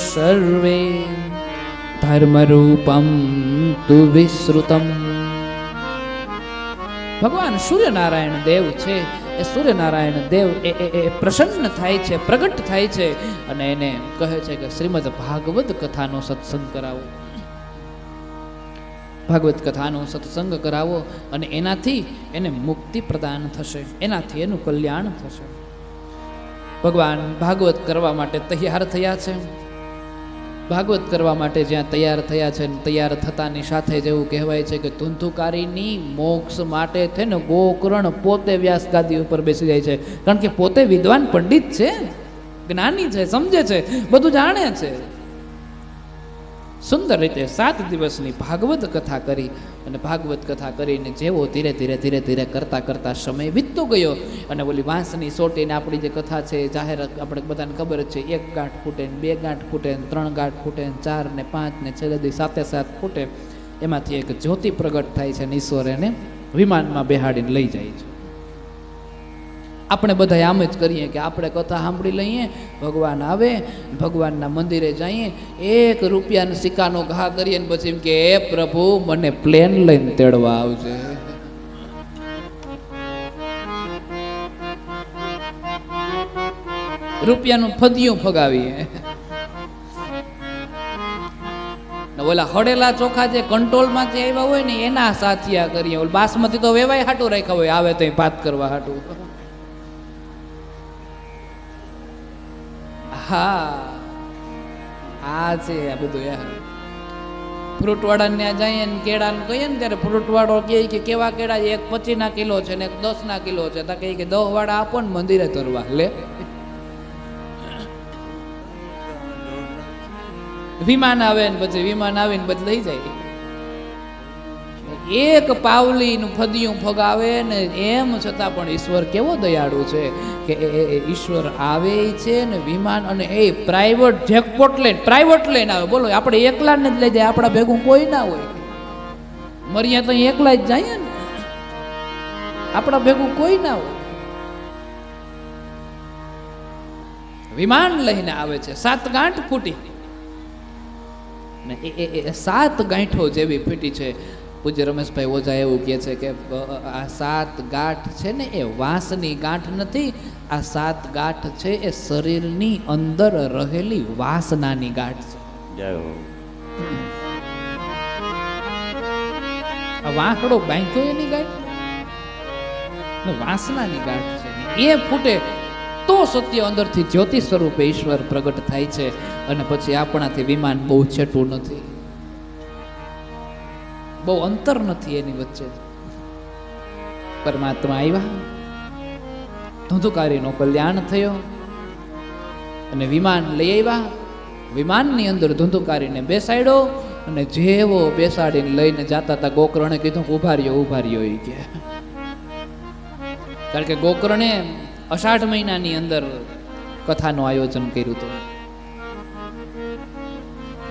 Speaker 1: સર્વે ધર્મરૂપમ તુ વિશ્રુતમ. ભગવાન સૂર્યનારાયણ દેવ છે એ સૂર્યનારાયણ દેવ એ પ્રસન્ન થાય છે, પ્રગટ થાય છે અને એને કહે છે કે શ્રીમદ ભાગવત કથાનો સત્સંગ કરાવો, ભાગવત કથાનો સત્સંગ કરાવો અને એનાથી એને મુક્તિ પ્રદાન થશે, એનાથી એનું કલ્યાણ થશે. ભગવાન ભાગવત કરવા માટે તૈયાર થયા છે. ભાગવત કરવા માટે જ્યાં તૈયાર થયા છે, તૈયાર થતાની સાથે જ એવું કહેવાય છે કે ધુંધુકારીની મોક્ષ માટે થઈને ગોકર્ણ પોતે વ્યાસ ગાદી ઉપર બેસી જાય છે, કારણ કે પોતે વિદ્વાન પંડિત છે, જ્ઞાની છે, સમજે છે, બધું જાણે છે. સુંદર રીતે 7 દિવસની ભાગવત કથા કરી અને ભાગવત કથા કરીને જેવો ધીરે ધીરે ધીરે ધીરે કરતા કરતા સમય વીતતો ગયો અને ઓલી વાંસની સોટીને આપણી જે કથા છે જાહેર આપણે બધાને ખબર જ છે, 1 ગાંઠ ફૂટે ને 2 ગાંઠ ફૂટે ને 3 ગાંઠ ફૂટે ને 4 ને 5 ને છેલ્લે 7 ફૂટે, એમાંથી એક જ્યોતિ પ્રગટ થાય છે અને ઈશ્વર એને વિમાનમાં બેહાડીને લઈ જાય છે. આપણે બધા આમ જ કરીએ કે આપણે કથા સાંભળી લઈએ, ભગવાન આવે, ભગવાનના મંદિરે જઈએ, 1 રૂપિયાના સિક્કાનો ઘા કરીએ ને પછી એમ કે હે પ્રભુ મને પ્લેન લઈને તેડવા આવજે. રૂપિયાનું ફદિયું ફગાવીએ. ઓલા હળેલા ચોખા જે કંટ્રોલમાંથી આવ્યા હોય ને એના સાથિયા કરીએ. ઓલ બાસમતી તો વેવાય હાટું રાખ્યા હોય, આવે તો પાત કરવા હાટું. હા આ છે આ બધું યાર. ફ્રૂટ વાળા ને જઈએ ને કેળા ને કહીએ ને ત્યારે ફ્રૂટ વાળો કહે કે કેવા કેળા, 1 25 કિલો છે ને 1 10 કિલો છે, તો કહે કે 10 વાળા આપો ને મંદિરે તરવા લે. વિમાન આવે ને પછી વિમાન આવીને પછી લઈ જાય. 1 પાવલીનું ફદિયું ફગાવે ને એમ છતાં પણ ઈશ્વર કેવો દયાળુ છે કે ઈશ્વર આવે છે ને વિમાન, અને એ પ્રાઇવેટ જેકપોટ લઈને પ્રાઇવેટ લઈને આવે. બોલો આપણે એકલાને જ લઈ જાય, આપણા ભેગું કોઈ ના હોય. મરિયા તો એકલા જ જાય ને, આપણા ભેગું કોઈ ના હોય. વિમાન લઈને આવે છે. 7 ગાંઠ ફૂટી ને એ 7 ગાંઠો જેવી ફીટી છે. પૂજ્ય રમેશભાઈ ઓઝા એવું કહે છે કે આ 7 ગાંઠ છે ને એ વાંસની ગાંઠ નથી, આ 7 ગાંઠ છે એ શરીરની અંદર રહેલી વાસનાની ગાંઠ છે. આ વાંકડો બાંધ્યો એની ગાંઠ વાસનાની ગાંઠ છે. એ ફૂટે તો સત્ય અંદરથી જ્યોતિ સ્વરૂપે ઈશ્વર પ્રગટ થાય છે અને પછી આપણાથી વિમાન બહુ છેટું નથી, બહુ અંતર નથી એની વચ્ચે. પરમાત્મા આવ્યા, ધુંધુકારીનો કલ્યાણ થયો અને વિમાન લઈ આવ્યા. વિમાનની અંદર ધુંધુકારીને બેસાડ્યો અને જેવો બેસાડીને લઈને જાતા હતા ગોકર્ણે કીધું ઉભા રહ્યો એ કે, કારણ કે ગોકર્ણે અષાઢ મહિનાની અંદર કથાનું આયોજન કર્યું હતું.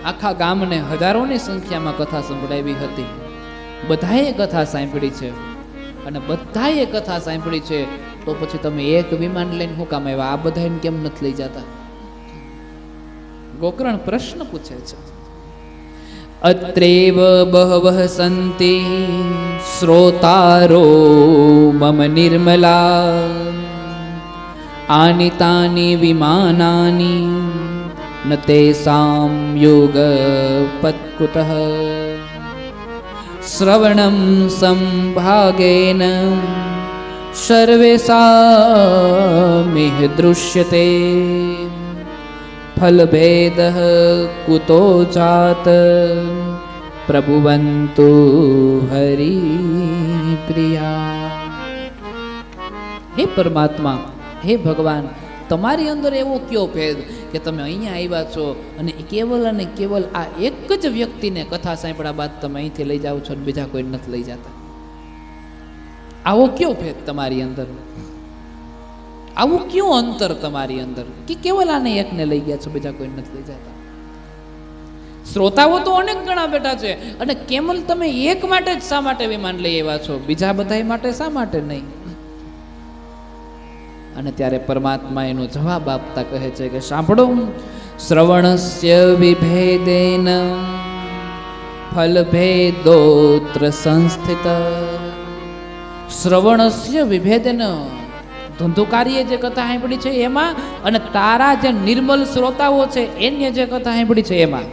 Speaker 1: આખા ગામને હજારોની સંખ્યામાં કથા સંભળાવી હતી. બધાએ કથા સાંભળી છે અને બધાએ કથા સાંભળી છે, તો પછી તમે 1 વિમાન લઈને શું કામ આવ્યા? આ બધાને કેમ નથી લઈ જતા? ગોકર્ણ પ્રશ્ન પૂછે છે. અત્રેવ બહવઃ સંતિ શ્રોતારો મમ નિર્મલા આનિતાની વિમાનાની ન તેષાં યોગ પત્કુતઃ શ્રવણં સંભાગેન સર્વેષામિહ દૃશ્યતે ફલભેદઃ કુતો જાત પ્રભુવંતુ હરિપ્રિયા. હે પરમાત્મા, હે ભગવાન, તમારી અંદર એવો કયો ભેદ કે તમે અહીંયા આવ્યા છો અને કેવલ અને કેવલ આ એક જ વ્યક્તિને કથા સાંભળ્યા બાદ તમે અહીંથી લઈ જાઓ છો અને બીજા કોઈ નથી લઈ જતા? આવો કયો ભેદ તમારી અંદર? આવું ક્યું અંતર તમારી અંદર કે કેવલ આને એકને લઈ ગયા છો, બીજા કોઈ નથી લઈ જતા? શ્રોતાઓ તો અનેક ગણા બેઠા છે અને કેવલ તમે એક માટે જ શા માટે વિમાન લઈ આવ્યા છો, બીજા બધા માટે શા માટે નહીં? અને ત્યારે પરમાત્મા એનો જવાબ આપતા કહે છે કે સાંભળો, શ્રવણસ્ય વિભેદેન ફલભેદોત્ર સંસ્થિત. શ્રવણસ્ય વિભેદેન, ધુંધુકારીએ જે કથા સાંભળી છે એમાં, અને તારા જે નિર્મલ શ્રોતાઓ છે એને જે કથા સાંભળી છે એમાં,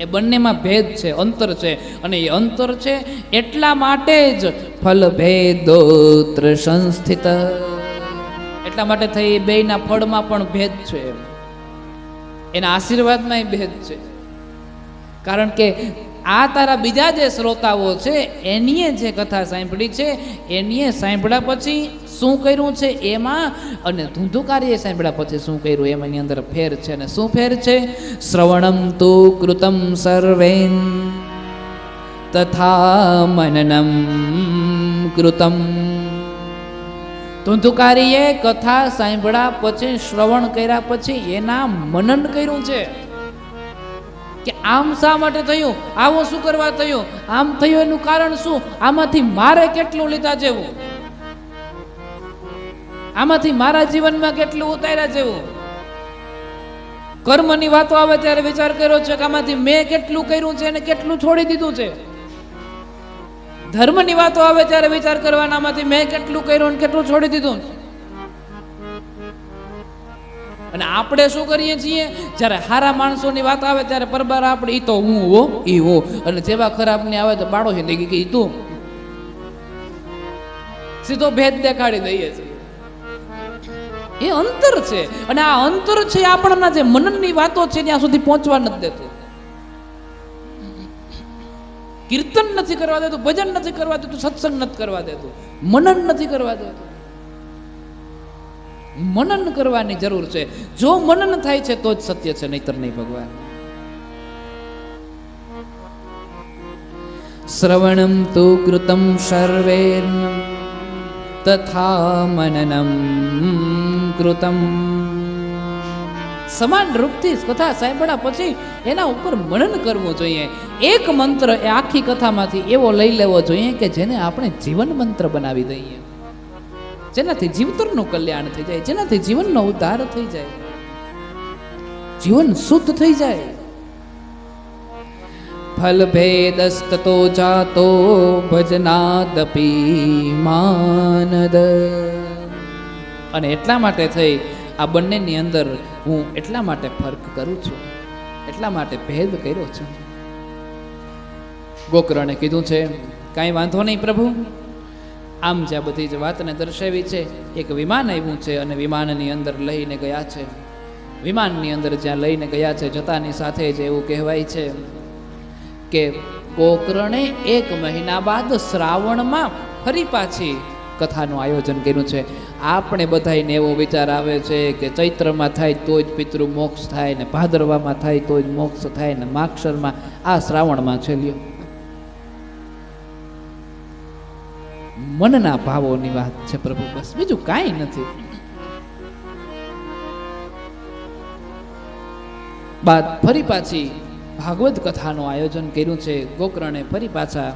Speaker 1: એ બંનેમાં ભેદ છે, અંતર છે. અને એ અંતર છે એટલા માટે જ ફલ ભેદોત્ર સંસ્થિત, એટલા માટે થઈ બેયના ફળમાં પણ ભેદ છે, એના આશીર્વાદમાં ભેદ છે. કારણ કે આ તારા બીજા જે શ્રોતાઓ છે એનીએ જે કથા સાંભળી છે, એનીએ સાંભળ્યા પછી શું કર્યું છે એમાં, અને ધુંધુકારીએ સાંભળ્યા પછી શું કર્યું એમાંની અંદર ફેર છે. અને શું ફેર છે? શ્રવણમ તુ કૃતમ સર્વેન તથા મનનમ કૃતમ. ધુંધુકારીએ કથા સાંભળ્યા પછી, શ્રવણ કર્યા પછી એના મનન કર્યું છે કે આમ શા માટે થયું, આવું શું કરવા થયું, આમ થયું એનું કારણ શું, આમાંથી મારે કેટલું લીધા જેવું, આમાંથી મારા જીવનમાં કેટલું ઉતાર્યા જેવું. કર્મની વાતો આવે ત્યારે વિચાર કર્યો છે કે આમાંથી મેં કેટલું કર્યું છે અને કેટલું છોડી દીધું છે. ધર્મની વાતો આવે ત્યારે વિચાર કરવાના, આમાંથી મેં કેટલું કર્યું અને કેટલું છોડી દીધું. અને આપણે શું કરીએ છીએ, જ્યારે સારા માણસોની વાત આવે ત્યારે પરબાર આપણે ઈ તો હું હો, ઈ હો, અને જેવા ખરાબની આવે તો બાળો છે કે ઈ તું, સીધો ભેદ દેખાડી દઈએ છીએ. એ અંતર છે. અને આ અંતર છે આપણા જે મનનની વાતો છે ત્યાં સુધી પહોંચવા નથી દેતું. કીર્તન નથી કરવા દેતું, ભજન નથી કરવા દેતું, સત્સંગ નથી કરવા દેતું, મનન નથી કરવા દેતું. મનન કરવાની જરૂર છે. જો મનન થાય છે તો જ સત્ય છે, નહીતર નહીં ભગવાન. શ્રવણમ તુ કૃતમ સર્વેન તથા મનનમ કૃતમ. સમાન રૂપથી કથા સાંભળ્યા પછી એના ઉપર મનન કરવું જોઈએ. એક મંત્ર એ આખી કથામાંથી એવો લઈ લેવો જોઈએ કે જેને આપણે જીવન મંત્ર બનાવી દઈએ, જેનાથી જીવતરનું કલ્યાણ થઈ જાય, જેનાથી જીવનનો ઉદ્ધાર થઈ જાય, જીવન શુદ્ધ થઈ જાય. ફલ ભેદસ્તતો જાતો ભજનાદપી માનદ. અને એટલા માટે થઈ આ બંનેની અંદર હું એટલા માટે ફરક કરું છું, એટલા માટે ભેદ કર્યો છું. ગોકર્ણે કીધું છે કાંઈ વાંધો નહીં પ્રભુ, આમ જે આ બધી જ વાતને દર્શાવી છે, એક વિમાન આવ્યું છે અને વિમાનની અંદર લઈને ગયા છે. વિમાનની અંદર જ્યાં લઈને ગયા છે જતાની સાથે જ એવું કહેવાય છે કે ગોકર્ણે 1 મહિના બાદ શ્રાવણમાં ફરી પાછી કથાનું આયોજન કર્યું છે. આપણે બધાને એવો વિચાર આવે છે કે ચૈત્રમાં થાય તો જ પિતૃ મોક્ષ થાય, ને ભાદરવામાં થાય તો જ મોક્ષ થાય, ને માક્ષરમાં, આ શ્રાવણમાં છે. લ્યો, મનના ભાવોની વાત છે પ્રભુ, બસ બીજું કાંઈ નથી. બાદ ફરી પાછી ભાગવત કથાનું આયોજન કર્યું છે. ગોકર્ણે ફરી પાછા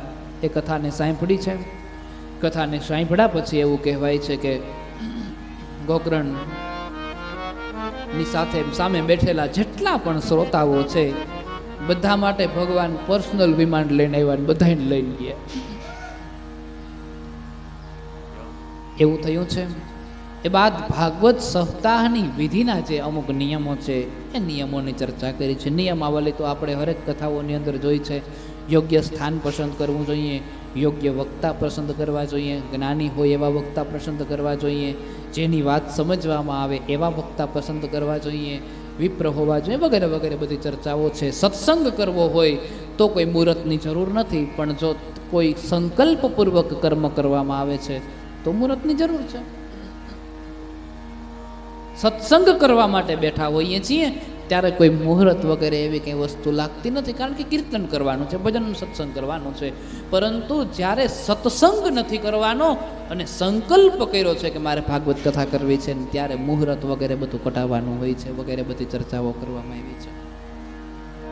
Speaker 1: એ કથાને સાંભળી છે. કથાને સાંભળ્યા પછી એવું કહેવાય છે કે ગોકર્ણની સાથે સામે બેઠેલા જેટલા પણ શ્રોતાઓ છે બધા માટે ભગવાન પર્સનલ વિમાન લઈને આવ્યા, બધાને લઈને ગયા. એવું થયું છે. એ બાદ ભાગવત સપ્તાહની વિધિના જે અમુક નિયમો છે એ નિયમોની ચર્ચા કરી છે. નિયમાવલી તો આપણે હરેક કથાઓની અંદર જોઈ છે. યોગ્ય સ્થાન પસંદ કરવું જોઈએ, યોગ્ય વક્તા પસંદ કરવા જોઈએ, જ્ઞાની હોય એવા વક્તા પસંદ કરવા જોઈએ, જેની વાત સમજવામાં આવે એવા વક્તા પસંદ કરવા જોઈએ, વિપ્ર હોવા જોઈએ, વગેરે વગેરે બધી ચર્ચાઓ છે. સત્સંગ કરવો હોય તો કોઈ મુહૂર્તની જરૂર નથી, પણ જો કોઈ સંકલ્પપૂર્વક કર્મ કરવામાં આવે છે તો મુહૂર્તની જરૂર છે. સત્સંગ કરવા માટે બેઠા હોઈએ છીએ ત્યારે કોઈ મુહૂર્ત વગેરે એવી કંઈ વસ્તુ લાગતી નથી, કારણ કે કીર્તન કરવાનું છે, ભજન સત્સંગ કરવાનું છે. પરંતુ જ્યારે સત્સંગ નથી કરવાનો અને સંકલ્પ કર્યો છે કે મારે ભાગવત કથા કરવી છે, ત્યારે મુહૂર્ત વગેરે બધું કટાવવાનું હોય છે, વગેરે બધી ચર્ચાઓ કરવામાં આવી છે.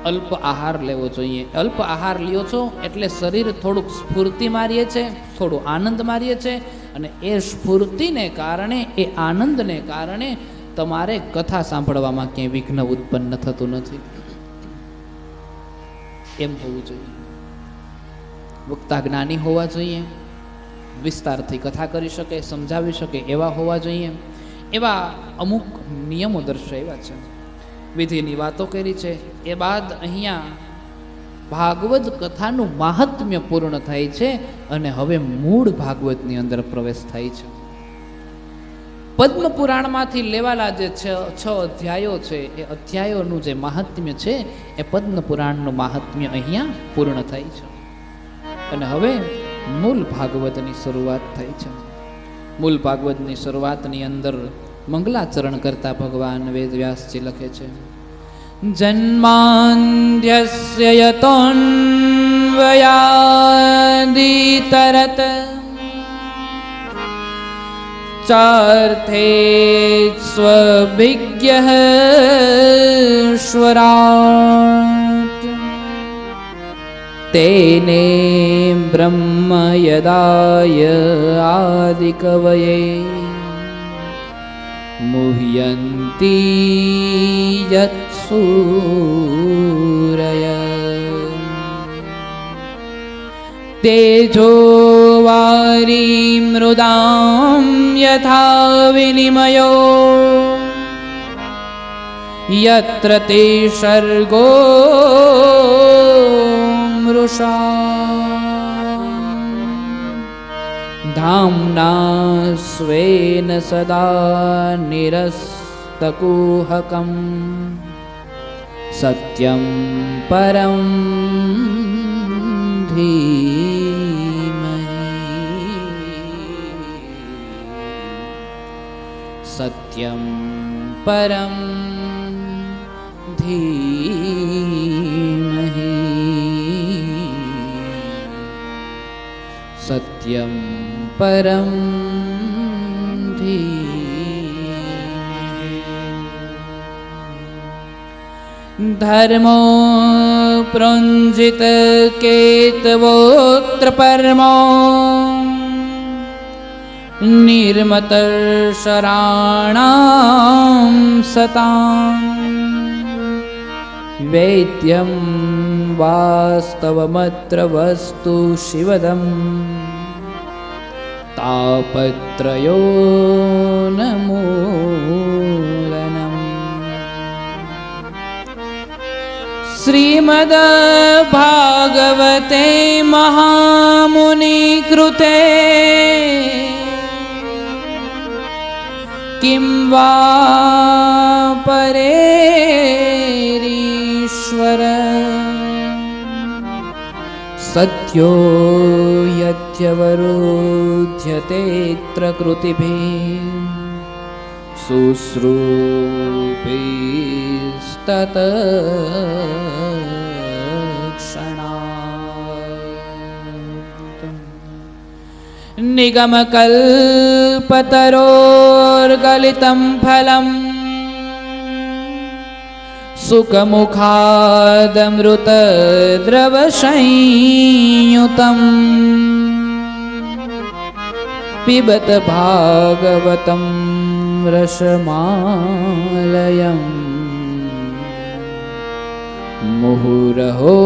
Speaker 1: અલ્પ આહાર લેવો જોઈએ. અલ્પ આહાર લ્યો છો એટલે શરીર થોડુંક સ્ફૂર્તિ મારીએ છે, થોડું આનંદ મારીએ છે, અને એ સ્ફૂર્તિને કારણે, એ આનંદને કારણે તમારે કથા સાંભળવામાં ક્યાંય વિઘ્ન ઉત્પન્ન થતું નથી. એમ હોવું જોઈએ. વક્તા જ્ઞાની હોવા જોઈએ, વિસ્તારથી કથા કરી શકે, સમજાવી શકે એવા હોવા જોઈએ. એવા અમુક નિયમો દર્શાવ્યા છે, વિધિની વાતો કરી છે. એ બાદ અહીંયા ભાગવત કથાનું મહાત્મ્ય પૂર્ણ થાય છે અને હવે મૂળ ભાગવતની અંદર પ્રવેશ થાય છે. પદ્મ પુરાણમાંથી લેવાલા જે 6 અધ્યાયો છે, એ અધ્યાયોનું જે મહાત્મ્ય છે એ પદ્મ પુરાણનું મહાત્મ્ય અહીંયા પૂર્ણ થાય છે અને હવે મૂળ ભાગવતની શરૂઆત થાય છે. મૂળ ભાગવતની શરૂઆતની અંદર મંગલાચરણ કરતા ભગવાન વેદવ્યાસજી લખે છે, જન્માંધ્યસ્ય યતોન્વયાદિતરત ચાર્થે સ્વભિજ્ઞઃ સ્વરાટ તેને બ્રહ્મ યદાય આદિકવયે મુહ્યંતી યત્સૂરય તેજો વારી મૃદામ યથા વિનિમયો યત્ર તે સર્ગો મૃષા ધામ્ના સ્વેન સદા નિરસ્તકુહકમ સત્યમ પરમ સત્યમ પરમ ધીમહિ સત્યમ પરમ ધીમહિ ધર્મો પ્રુંજિત કેતવોત્ર પરમો નિર્મત શરાણામ સતામ વૈદ્યમ વાસ્તવમત્ર વસ્તુ શિવદમ તાપત્રયો નમૂલનમ. શ્રીમદ ભાગવતે મહામુનિ કૃતે કિમ વા પરેરીશ્વર સત્યો યત્યવરુધ્યતેત્ર કૃતિભિઃ શુશ્રૂપિસ્તત નિગમકલ્પતરોર્ગલિतं ફલં સુખમુખાદમૃતદ્રવસંયુતં પિબત ભાગવतं રસમાલયં મુહુરહો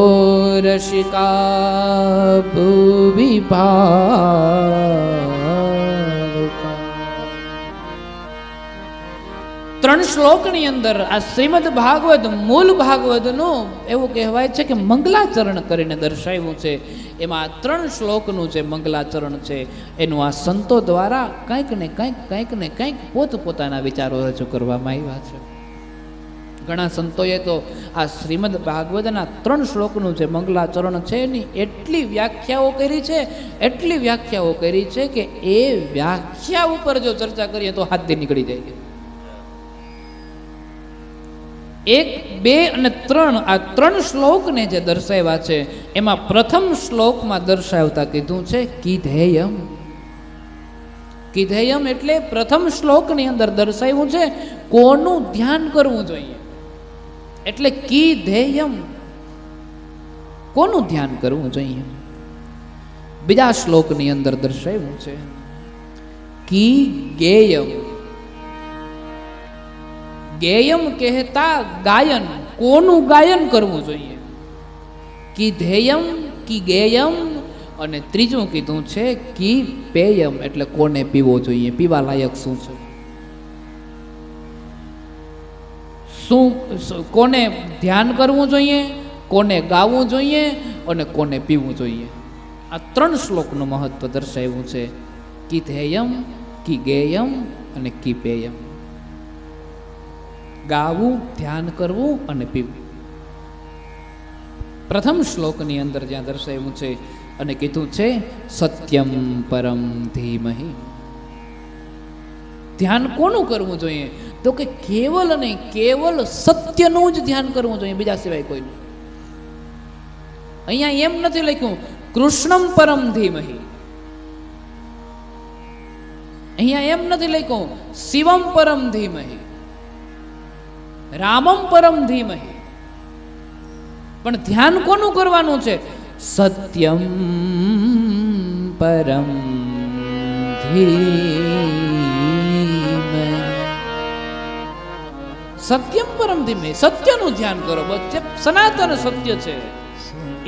Speaker 1: રસિકા ભુવિ ભાવુકા. 3 શ્લોકની અંદર આ શ્રીમદ ભાગવત મૂળ ભાગવતનું એવું કહેવાય છે કે મંગલાચરણ કરીને દર્શાવ્યું છે. એમાં 3 શ્લોકનું જે મંગલાચરણ છે એનું આ સંતો દ્વારા કંઈક ને કંઈક પોતપોતાના વિચારો રજૂ કરવામાં આવ્યા છે. ઘણા સંતોએ તો આ શ્રીમદ ભાગવતના 3 શ્લોકનું જે મંગલાચરણ છે એની એટલી વ્યાખ્યાઓ કરી છે કે એ વ્યાખ્યા ઉપર જો ચર્ચા કરીએ તો હાથથી નીકળી જાય. 1, 2 અને 3 આ 3 શ્લોકને જે દર્શાવ્યા છે એમાં પ્રથમ શ્લોકમાં દર્શાવતા કીધું છે કિધેયમ. કિધેયમ એટલે પ્રથમ શ્લોકની અંદર દર્શાવ્યું છે કોનું ધ્યાન કરવું જોઈએ. એટલે કિધેયમ, કોનું ધ્યાન કરવું જોઈએ. બીજા શ્લોકની અંદર દર્શાવ્યું છે કી ગેયમ. ગેયમ કહેતા ગાયન, કોનું ગાયન કરવું જોઈએ. કિધેયમ કી ગેયમ, અને ત્રીજું કીધું છે કી પેયમ, એટલે કોને પીવો જોઈએ, પીવા લાયક શું છે, શું કોને ધ્યાન કરવું જોઈએ, કોને ગાવું જોઈએ અને કોને પીવું જોઈએ. આ 3 શ્લોકનું મહત્વ દર્શાવ્યું છે. કી ધેયમ, કી ગેયમ અને કી પેયમ. ગાવું, ધ્યાન કરવું અને પીવું. પ્રથમ શ્લોકની અંદર જ્યાં દર્શાવ્યું છે અને કીધું છે સત્યમ પરમ ધીમહિ. ધ્યાન કોનું કરવું જોઈએ, તો કે કેવલ અને કેવલ સત્યનું જ ધ્યાન કરવું જોઈએ, બીજા સિવાય કોઈનું. અહીંયા એમ નથી લખ્યું કૃષ્ણમ પરમ ધીમહિ, અહીંયા એમ નથી લખ્યું શિવમ પરમ ધીમહિ, રામમ પરમ ધીમહિ. પણ ધ્યાન કોનું કરવાનું છે, સત્યમ પરમ ધીમહિ. સત્યમ પરમ ધીમહિ, સત્યનું ધ્યાન કરો. બસ જે સનાતન સત્ય છે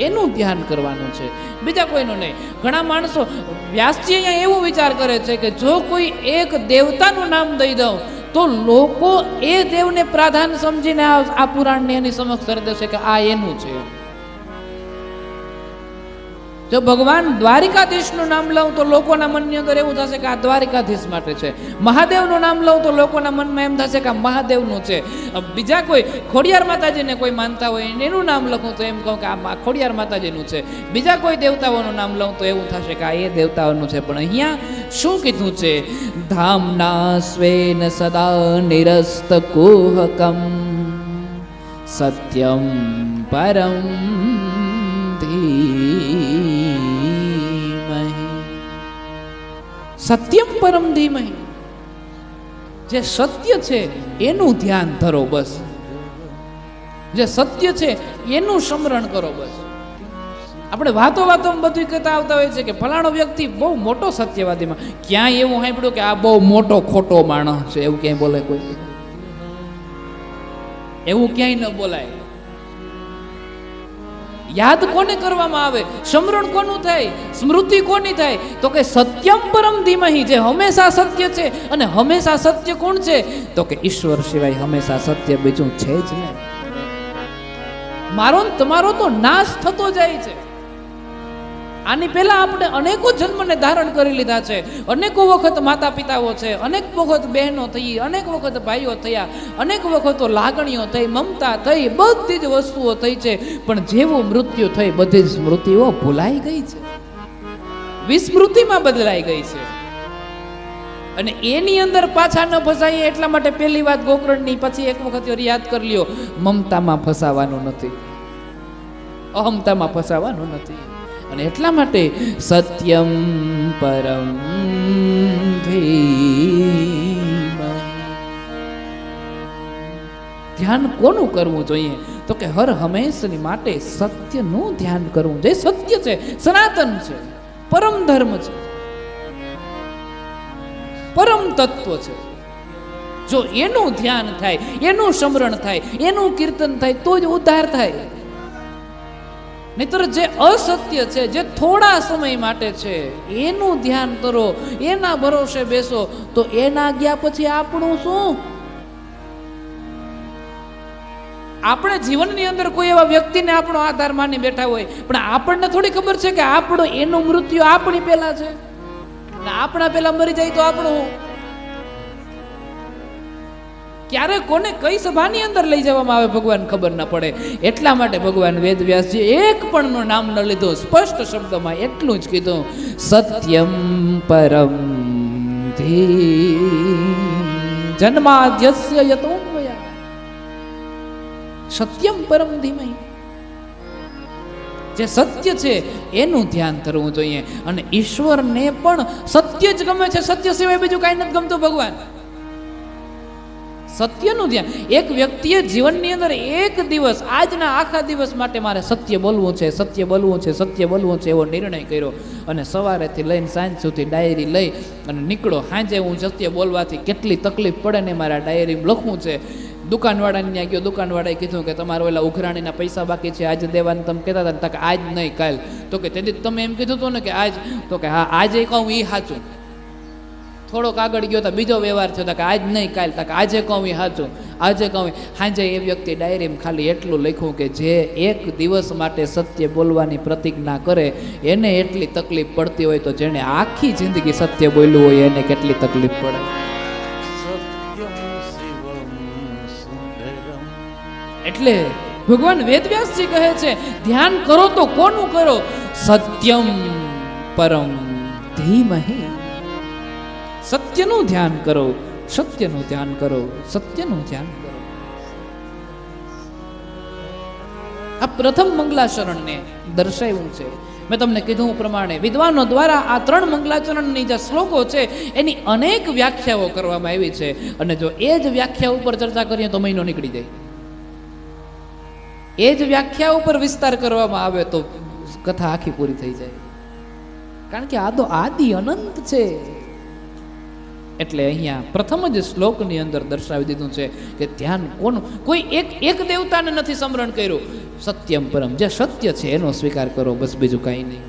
Speaker 1: એનું ધ્યાન કરવાનું છે, બીજા કોઈનું નહીં. ઘણા માણસો, વ્યાસજી અહીંયા એવો વિચાર કરે છે કે જો કોઈ એક દેવતાનું નામ દઈ દઉં તો લોકો એ દેવને પ્રાધાન્ય સમજીને આ પુરાણને એની સમક્ષ કરી દેશે કે આ એનું છે. જો ભગવાન દ્વારિકાધીશનું નામ લઉં તો લોકોના મનની અંદર એવું થશે કે આ દ્વારિકાધીશ માટે છે. મહાદેવનું નામ લઉં તો લોકોના મનમાં એમ થશે કે આ મહાદેવનું છે. બીજા કોઈ ખોડિયાર માતાજીને કોઈ માનતા હોય એનું નામ લખું તો એમ કહું કે આ ખોડિયાર માતાજીનું છે. બીજા કોઈ દેવતાઓનું નામ લઉં તો એવું થશે કે આ એ દેવતાઓનું છે. પણ અહીંયા શું કીધું છે, ધામના સ્વેન સદા નિરસ્ત કુહકમ સત્યમ પરમ સત્યમ પરમ ધીમહિ. જે સત્ય છે એનું ધ્યાન ધરો, બસ. જે સત્ય છે એનું સ્મરણ કરો, બસ. આપણે વાતો બધું કહેતા આવતા હોય છે કે ફલાણો વ્યક્તિ બહુ મોટો સત્યવાદીમાં, ક્યાંય એવું સાંભળ્યું કે આ બહુ મોટો ખોટો માણસ છે, એવું ક્યાંય બોલે કોઈ? એવું ક્યાંય ન બોલાય. યાદ કોને કરવામાં આવે, સ્મરણ કોનું થાય, સ્મૃતિ કોની થાય, તો કે સત્યમ પરમ ધીમહિ. જે હંમેશા સત્ય છે, અને હંમેશા સત્ય કોણ છે, તો કે ઈશ્વર સિવાય હંમેશા સત્ય બીજું છે જ નહીં. મારો તમારો તો નાશ થતો જાય છે. આની પહેલા આપણે અનેકો જન્મને ધારણ કરી લીધા છે, અનેકો વખત માતા પિતાઓ છે, અનેક વખત બહેનો થઈ, અનેક વખત ભાઈઓ થયા, અનેક વખતો લાગણીઓ થઈ, મમતા થઈ, બધી જ વસ્તુઓ થઈ છે. પણ જેવું મૃત્યુ થઈ બધી જ સ્મૃતિઓ ભૂલાઈ ગઈ છે, વિસ્મૃતિમાં બદલાઈ ગઈ છે. અને એની અંદર પાછા ન ફસાઈએ એટલા માટે પહેલી વાત ગોકર્ણની, પછી એક વખત યાદ કરી લ્યો, મમતામાં ફસાવાનું નથી, અહમતામાં ફસાવાનું નથી. અને એટલા માટે સત્યમ પરમ ધીમહિ. ધ્યાન કોનું કરવું જોઈએ, તો કે હર હંમેશની માટે સત્યનું ધ્યાન કરવું. જે સત્ય છે, સનાતન છે, પરમ ધર્મ છે, પરમ તત્વ છે. જો એનું ધ્યાન થાય, એનું સ્મરણ થાય, એનું કીર્તન થાય તો જ ઉદ્ધાર થાય. નહીતર જે અસત્ય છે, જે થોડા સમય માટે છે, એનું ધ્યાન કરો, એના ભરોસે બેસો તો એના ગયા પછી આપણું શું? આપણે જીવનની અંદર કોઈ એવા વ્યક્તિને આપણો આધાર માની બેઠા હોય, પણ આપણને થોડી ખબર છે કે આપણો એનું મૃત્યુ આપણી પહેલા છે, આપણા પહેલા મરી જાય તો આપણું ક્યારે કોને કઈ સભાની અંદર લઈ જવામાં આવે ભગવાન ખબર ન પડે. એટલા માટે ભગવાન વેદવ્યાસજી એક પણ નું નામ ન લીધું, સ્પષ્ટ શબ્દમાં એટલું જ કીધું, સત્યમ પરમ જન્માદ્યસ્ય યતોન્વયા. સત્યમ પરમ ધીમહિ. જે સત્ય છે એનું ધ્યાન કરવું જોઈએ. અને ઈશ્વરને પણ સત્ય જ ગમે છે, સત્ય સિવાય બીજું કાંઈ નથી ગમતું. ભગવાન સત્યનું ધ્યાન. એક વ્યક્તિએ જીવનની અંદર એક દિવસ, આજના આખા દિવસ માટે મારે સત્ય બોલવું છે, સત્ય બોલવું છે, સત્ય બોલવું છે, એવો નિર્ણય કર્યો. અને સવારેથી લઈને સાંજ સુધી ડાયરી લઈ અને નીકળો. સાંજે હું સત્ય બોલવાથી કેટલી તકલીફ પડે ને મારા ડાયરીમાં લખવું છે. દુકાનવાળાને ત્યાં ગયો, દુકાનવાળાએ કીધું કે તમારે ઓલા ઉઘરાણીના પૈસા બાકી છે, આજે દેવાને તમે કહેતા હતા ને, કે આજ નહીં કાલ. તો કે તેથી તમે એમ કીધું હતું ને કે આજ. તો કે હા આજે કહું એ સાચું. થોડોક આગળ ગયો તો બીજો વ્યવહાર થયો કે આજ નહીં કાલ. તક આજે કહું એ સાચું, આજે કહું. સાંજે એ વ્યક્તિ ડાયરીમાં ખાલી એટલું લખ્યું કે જે એક દિવસ માટે સત્ય બોલવાની પ્રતિજ્ઞા કરે એને એટલી તકલીફ પડતી હોય, તો જેણે આખી જિંદગી સત્ય બોલ્યું હોય એને કેટલી તકલીફ પડે.
Speaker 2: સત્યમ શિવમ સુંદરમ.
Speaker 1: એટલે ભગવાન વેદવ્યાસજી કહે છે ધ્યાન કરો તો કોનું કરો? સત્યમ પરમ ધીમહિ. સત્યનું ધ્યાન કરો, સત્યનું ધ્યાન કરો, સત્યનું ધ્યાન કરો. આ પ્રથમ મંગલાચરણને દર્શાવ્યું છે. મેં તમને કીધું પ્રમાણે વિદ્વાનો દ્વારા આ 3 મંગલાચરણની જે શ્લોકો છે એની અનેક વ્યાખ્યાઓ કરવામાં આવી છે. અને જો એ જ વ્યાખ્યા ઉપર ચર્ચા કરીએ તો મહિનો નીકળી જાય. એ જ વ્યાખ્યા ઉપર વિસ્તાર કરવામાં આવે તો કથા આખી પૂરી થઈ જાય. કારણ કે આ તો આદિ અનંત છે. એટલે અહીંયા પ્રથમ જ શ્લોકની અંદર દર્શાવી દીધું છે કે ધ્યાન કોનું? કોઈ એક દેવતાને નથી સ્મરણ કર્યું. સત્યમ પરમ, જે સત્ય છે એનો સ્વીકાર કરો, બસ બીજું કાંઈ નહીં.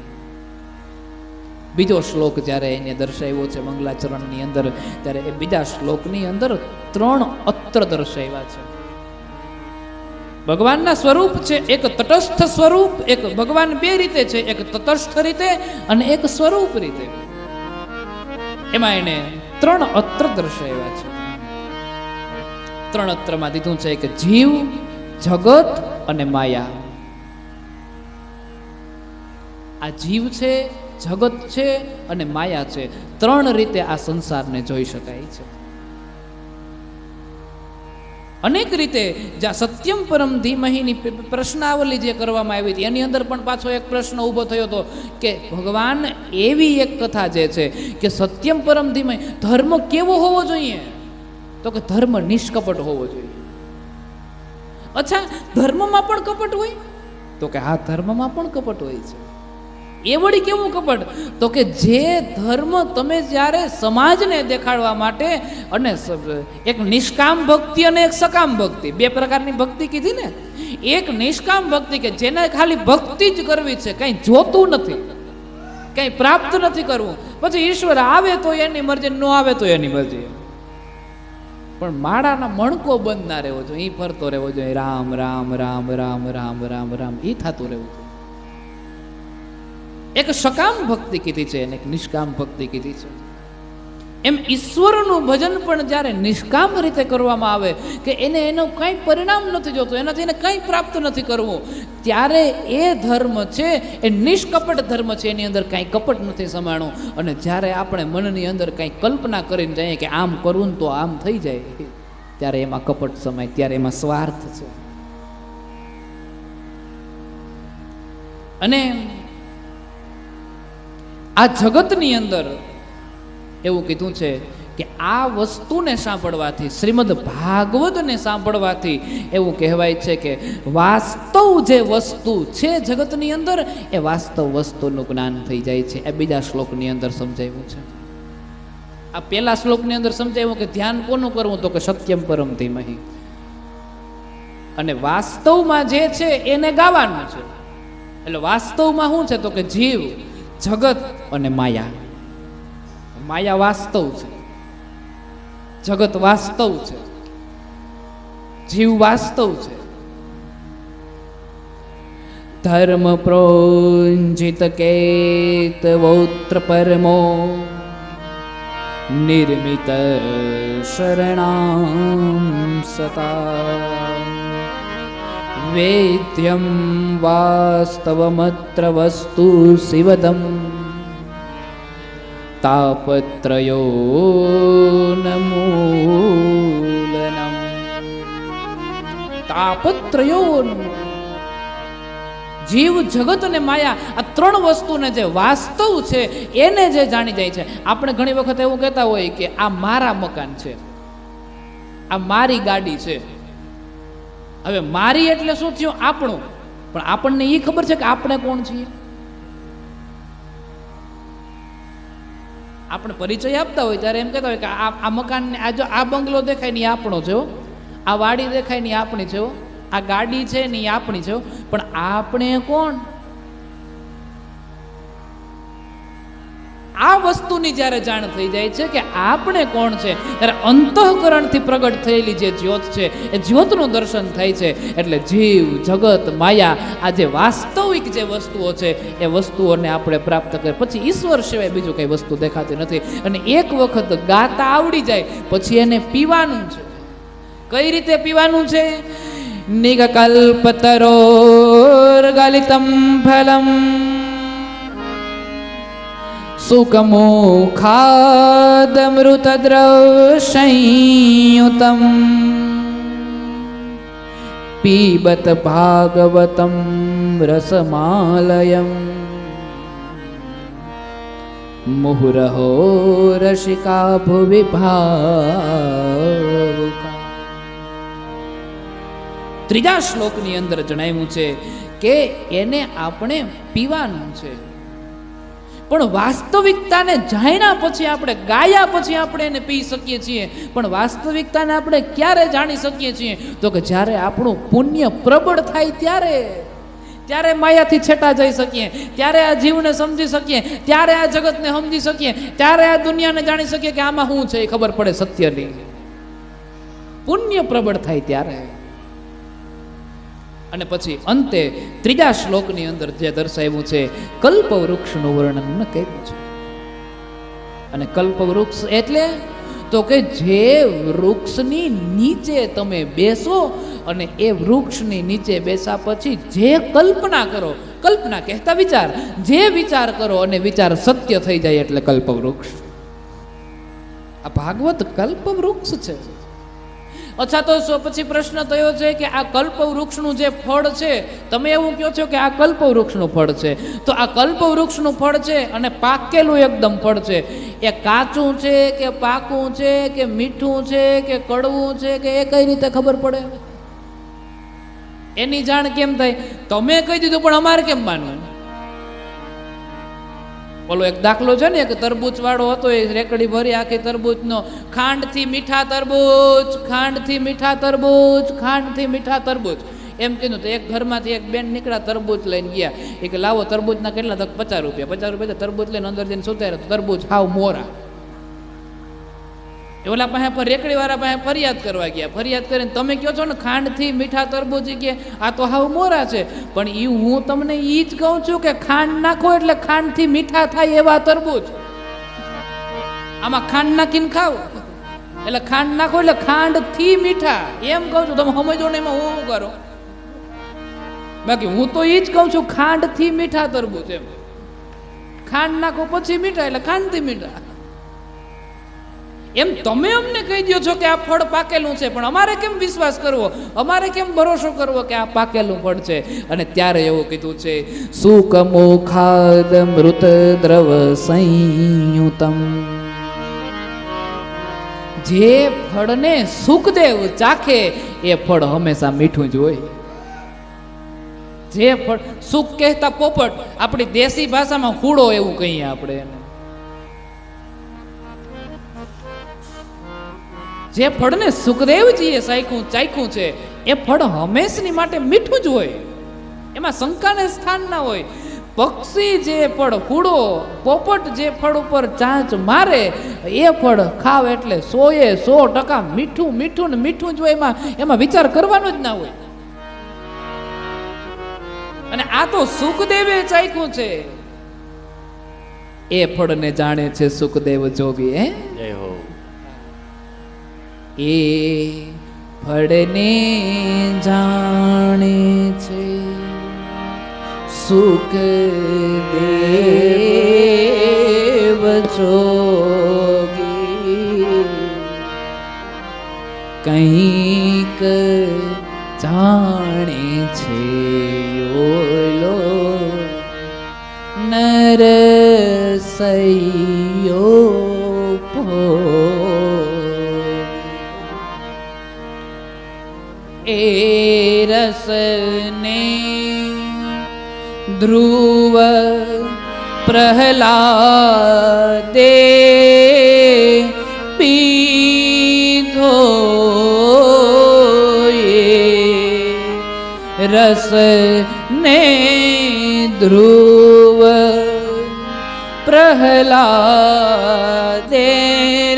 Speaker 1: બીજો શ્લોક જ્યારે એને દર્શાવ્યો છે મંગલાચરણની અંદર, ત્યારે એ બીજા શ્લોકની અંદર 3 અત્ર દર્શાવ્યા છે. ભગવાનના સ્વરૂપ છે, એક તટસ્થ સ્વરૂપ, એક ભગવાન 2 રીતે છે, એક તટસ્થ રીતે અને એક સ્વરૂપ રીતે. એમાં એને 3 અત્ર દર્શાવ્યા છે. 3 અત્રમાં દીધું છે કે જીવ, જગત અને માયા. આ જીવ છે, જગત છે અને માયા છે. 3 રીતે આ સંસારને જોઈ શકાય છે. અનેક રીતે જ્યાં સત્યમ પરમ ધીમહિની પ્રશ્નાવલી જે કરવામાં આવી હતી એની અંદર પણ પાછો એક પ્રશ્ન ઊભો થયો હતો કે ભગવાન એવી એક કથા જે છે કે સત્યમ પરમ ધીમહિ, ધર્મ કેવો હોવો જોઈએ? તો કે ધર્મ નિષ્કપટ હોવો જોઈએ. અચ્છા, ધર્મમાં પણ કપટ હોય? તો કે હા, ધર્મમાં પણ કપટ હોય છે. એ વળી કેવું કપટ? તો કે જે ધર્મ તમે જ્યારે સમાજને દેખાડવા માટે, અને એક નિષ્કામ ભક્તિ અને એક સકામ ભક્તિ, 2 પ્રકારની ભક્તિ કીધી ને. એક નિષ્કામ ભક્તિ કે જેને ખાલી ભક્તિ જ કરવી છે, કંઈ જોતું નથી, કંઈ પ્રાપ્ત નથી કરવું. પછી ઈશ્વર આવે તો એની મરજી, ન આવે તો એની મરજી. પણ માળાના મણકો બંધ ના રહેવો જોઈએ, એ ફરતો રહેવો જોઈએ. રામ રામ રામ રામ રામ રામ રામ એ થતું રહેવું જોઈએ. એક સકામ ભક્તિ કીધી છે અને એક નિષ્કામ ભક્તિ કીધી છે. એમ ઈશ્વરનું ભજન પણ જ્યારે નિષ્કામ રીતે કરવામાં આવે કે એનું કંઈ પરિણામ નથી જોતું, એનાથી એને કંઈ પ્રાપ્ત નથી કરવું, ત્યારે એ ધર્મ છે એ નિષ્કપટ ધર્મ છે. એની અંદર કાંઈ કપટ નથી સમાણું. અને જ્યારે આપણે મનની અંદર કંઈ કલ્પના કરીને જઈએ કે આમ કરવું ને તો આમ થઈ જાય, ત્યારે એમાં કપટ સમાય, ત્યારે એમાં સ્વાર્થ છે. અને આ જગતની અંદર એવું કીધું છે કે આ વસ્તુને સાંભળવાથી, શ્રીમદ ભાગવતને સાંભળવાથી એવું કહેવાય છે કે વાસ્તવ જે વસ્તુ છે જગતની અંદર એ વાસ્તવ વસ્તુનું જ્ઞાન થઈ જાય છે. એ બીજા શ્લોકની અંદર સમજાવ્યું છે. આ પહેલા શ્લોકની અંદર સમજાવ્યું કે ધ્યાન કોનું કરવું? તો કે સત્યમ પરમ ધીમહિ. અને વાસ્તવમાં જે છે એને ગાવાનું છે. એટલે વાસ્તવમાં શું છે? તો કે જીવ, જગત અને માયા. માયા વાસ્તવ છે, જગત વાસ્તવ છે, જીવ વાસ્તવ છે. ધર્મ પ્રોંજિત કેતવોત્ર પરમો નિર્મિત શરણામ સતા વેદ્યમ વાસ્તવમત્ર વસ્તુ શિવદમ તાપત્રયો નમૂલનમ. તાપત્રયો, જીવ, જગત અને માયા, આ 3 વસ્તુને જે વાસ્તવ છે એને જે જાણી જાય છે. આપણે ઘણી વખત એવું કહેતા હોય કે આ મારા મકાન છે, આ મારી ગાડી છે. હવે મારી એટલે શું થયું? આપણું. પણ આપણને એ ખબર છે કે આપણે કોણ છીએ? આપણે પરિચય આપતા હોય ત્યારે એમ કહેતા હોય કે આ મકાન, આ જો આ બંગલો દેખાય ને એ આપણો છે, આ વાડી દેખાય ને આપણી છે, આ ગાડી છે ને એ આપણી છે, પણ આપણે કોણ? આ વસ્તુની જ્યારે જાણ થઈ જાય છે કે આપણે કોણ છે, ત્યારે અંતઃકરણથી પ્રગટ થયેલી જે જ્યોત છે એ જ્યોતનું દર્શન થાય છે. એટલે જીવ, જગત, માયા, આ જે વાસ્તવિક જે વસ્તુઓ છે એ વસ્તુઓને આપણે પ્રાપ્ત કરીએ. પછી ઈશ્વર સિવાય બીજું કઈ વસ્તુ દેખાતી નથી. અને એક વખત ગાતા આવડી જાય પછી એને પીવાનું છે. કઈ રીતે પીવાનું છે? નિગકલ્પતરોર ગલિતમ ફલમ સુકમુખાદમૃતદ્રવસંયુતમ પીબત ભાગવતમ રસમાલયમ મુહુરહો રસિકા ભુવિ ભાવુકા. ત્રીજા શ્લોકની અંદર જણાવ્યું છે કે એને આપણે પીવાનું છે. પણ વાસ્તવિકતાને જાણ્યા પછી, આપણે ગાયા પછી આપણે એને પી શકીએ છીએ. પણ વાસ્તવિકતાને આપણે ક્યારે જાણી શકીએ છીએ? તો કે જ્યારે આપણું પુણ્ય પ્રબળ થાય ત્યારે માયાથી છેટા જઈ શકીએ, ત્યારે આ જીવને સમજી શકીએ, ત્યારે આ જગતને સમજી શકીએ, ત્યારે આ દુનિયાને જાણી શકીએ કે આમાં શું છે એ ખબર પડે સત્યની. પુણ્ય પ્રબળ થાય ત્યારે. અને પછી અંતે ત્રીજા શ્લોકની અંદર જે દર્શાવ્યું છે, કલ્પવૃક્ષનું વર્ણન કર્યું છે. અને કલ્પવૃક્ષ એટલે તો કે જે વૃક્ષની નીચે તમે બેસો અને એ વૃક્ષની નીચે બેસા પછી જે કલ્પના કરો, કલ્પના કહેતા વિચાર, જે વિચાર કરો અને વિચાર સત્ય થઈ જાય એટલે કલ્પવૃક્ષ. આ ભાગવત કલ્પવૃક્ષ છે. અચ્છા, તો પછી પ્રશ્ન થયો છે કે આ કલ્પવૃક્ષનું જે ફળ છે, તમે એવું કહો છો કે આ કલ્પવૃક્ષનું ફળ છે, તો આ કલ્પવૃક્ષનું ફળ છે અને પાકેલું એકદમ ફળ છે, એ કાચું છે કે પાકું છે કે મીઠું છે કે કડવું છે કે એ કઈ રીતે ખબર પડે? એની જાણ કેમ થાય? તમે કહી દીધું પણ અમારે કેમ માનવું? ઓલો એક દાખલો છે ને, એક તરબૂચ વાળો હતો, એ રેકડી ભરી આખી તરબૂચનો, ખાંડથી મીઠા તરબૂચ, ખાંડથી મીઠા તરબૂચ, ખાંડથી મીઠા તરબૂચ એમ કીધું. તો એક ઘરમાંથી એક બેન નીકળ્યા, તરબૂચ લઈને ગયા. એ કે લાવો તરબૂચના કેટલા? તો 50 રૂપિયા. 50 રૂપિયા તરબૂચ લઈને અંદર જઈને સુતાર્યા, તરબૂચ હાવ મોરા. ઓલા પાસે રેકડી વાળા પાસે ફરિયાદ કરવા ગયા. ફરિયાદ કરીને તમે કહો છો ને ખાંડથી મીઠા તરબૂચ, કે આ તો હાવ મોરા છે. પણ એ હું તમને એ જ કહું છું કે ખાંડ નાખો એટલે ખાંડથી મીઠા થાય એવા તરબૂચ. આમાં ખાંડ નાખીને ખાવ એટલે ખાંડ નાખો એટલે ખાંડથી મીઠા એમ કહું છું. તમે સમજો ને એમાં હું કરો? બાકી હું તો એ જ કહું છું ખાંડથી મીઠા તરબૂચ એમ. ખાંડ નાખો પછી મીઠા એટલે ખાંડથી મીઠા એમ. તમે અમને કહી દો છો કે આ ફળ પાકેલું છે, પણ અમારે કેમ વિશ્વાસ કરવો? અમારે કેમ ભરોસો કરવો કે આ પાકેલું ફળ છે? અને ત્યારે એવું કીધું છે, સુકમુખાદ મૃત દ્રવ સંયુતમ. જે ફળને સુખદેવ ચાખે એ ફળ હંમેશા મીઠું જ હોય. જે ફળ, સુખ કહેતા પોપટ, આપણી દેશી ભાષામાં હુડો એવું કહીએ આપણે એને. જે ફળને સુખદેવજીએ ચાખ્યું છે એ ફળ હંમેશની માટે મીઠું જ હોય, એમાં શંકાને સ્થાન ના હોય. પક્ષી જે ફળ હુડો, પોપટ જે ફળ ઉપર ચાંચ મારે એ ફળ ખાવ એટલે 100% મીઠું મીઠું ને મીઠું જ હોય, એમાં વિચાર કરવાનો જ ના હોય. અને આ તો સુખદેવે ચાખ્યું છે, એ ફળને જાણે છે સુખદેવ જોગી. હે
Speaker 2: જય હો.
Speaker 1: એ ફળને જાણે છે સુખદેવ જોગી, કંઈક જાણે છે ઓલો નરસૈયો એ રસને ધ્રુવ પ્રહલાદે પીધો રસ ને ધ્રુવ પ્રહલાદે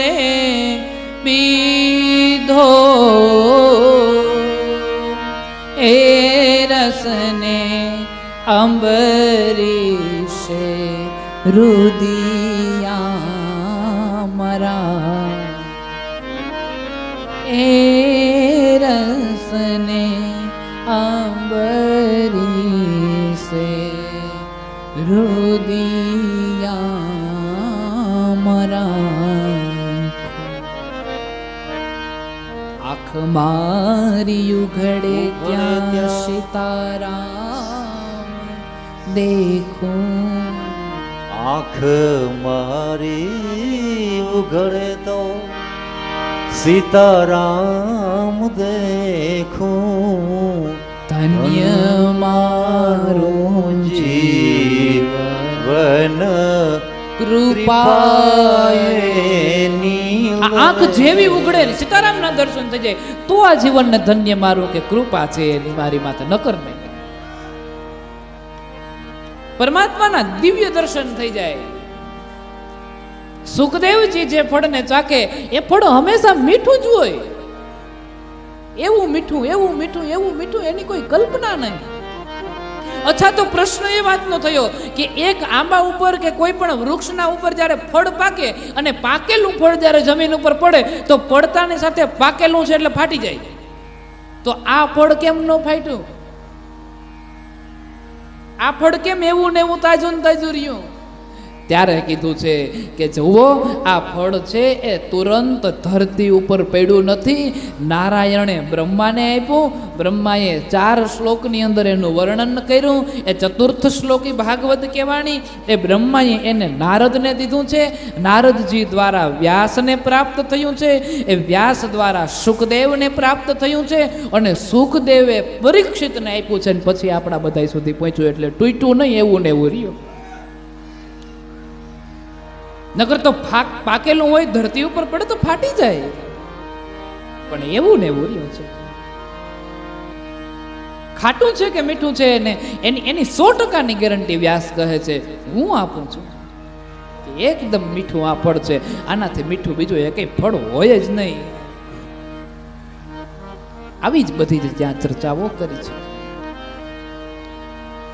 Speaker 1: રે પીધો એ રસને અંબરીશે રુદિયા મરા એ રસને અંબરીશે રુદિયા મરા આંખ મારી ઉઘડે ત્યાં સીતારામ દેખું
Speaker 2: આંખ મારી ઉઘડે તો સીતારામ દેખું
Speaker 1: ધન્ય મારું
Speaker 2: જીવન
Speaker 1: કૃપાએની આંખ જેવી ઉઘડે ને સીતારામના દર્શન થઈ જાય તો આ જીવનને ધન્ય મારું કે કૃપા છે એની મારી માથે નકર નહીં. પરમાત્માના દિવ્ય દર્શન થઈ જાય. સુખદેવજી જે ફળને ચાકે એ ફળ હંમેશા મીઠું જ હોય. એવું મીઠું એવું મીઠું એવું મીઠું એની કોઈ કલ્પના નહીં. અચ્છા તો પ્રશ્ન એ વાતનો થયો કે એક આંબા ઉપર કે કોઈ પણ વૃક્ષના ઉપર જ્યારે ફળ પાકે અને પાકેલું ફળ જ્યારે જમીન ઉપર પડે તો પડતાની સાથે પાકેલું છે એટલે ફાટી જાય. તો આ ફળ કેમ ન ફાટ્યું? આ ફળ કેમ એવું ને એવું તાજું ને તાજું રહ્યું? ત્યારે કીધું છે કે જુઓ આ ફળ છે એ તુરંત ધરતી ઉપર પડ્યું નથી. નારાયણે બ્રહ્માને આપ્યું. બ્રહ્માએ 4 શ્લોકની અંદર એનું વર્ણન કર્યું. એ ચતુર્થ શ્લોકી ભાગવત કહેવાણી. એ બ્રહ્માએ એને નારદને દીધું છે. નારદજી દ્વારા વ્યાસને પ્રાપ્ત થયું છે. એ વ્યાસ દ્વારા સુખદેવને પ્રાપ્ત થયું છે. અને સુખદેવે પરીક્ષિતને આપ્યું છે. અને પછી આપણા બધા સુધી પહોંચ્યું. એટલે તૂટ્યું નહીં, એવું ને એવું રહ્યું. નકર તો પાકેલું હોય ધરતી ઉપર પડે તો ફાટી જાય. પણ એવું ને એવું રહ્યું છે. ખાટું છે કે મીઠું છે ને એની 100% ગેરંટી વ્યાસ કહે છે હું આપું છું. એકદમ મીઠું આ ફળ છે. આનાથી મીઠું બીજું એ કઈ ફળ હોય જ નહીં. આવી જ બધી જ ત્યાં ચર્ચાઓ કરી છે.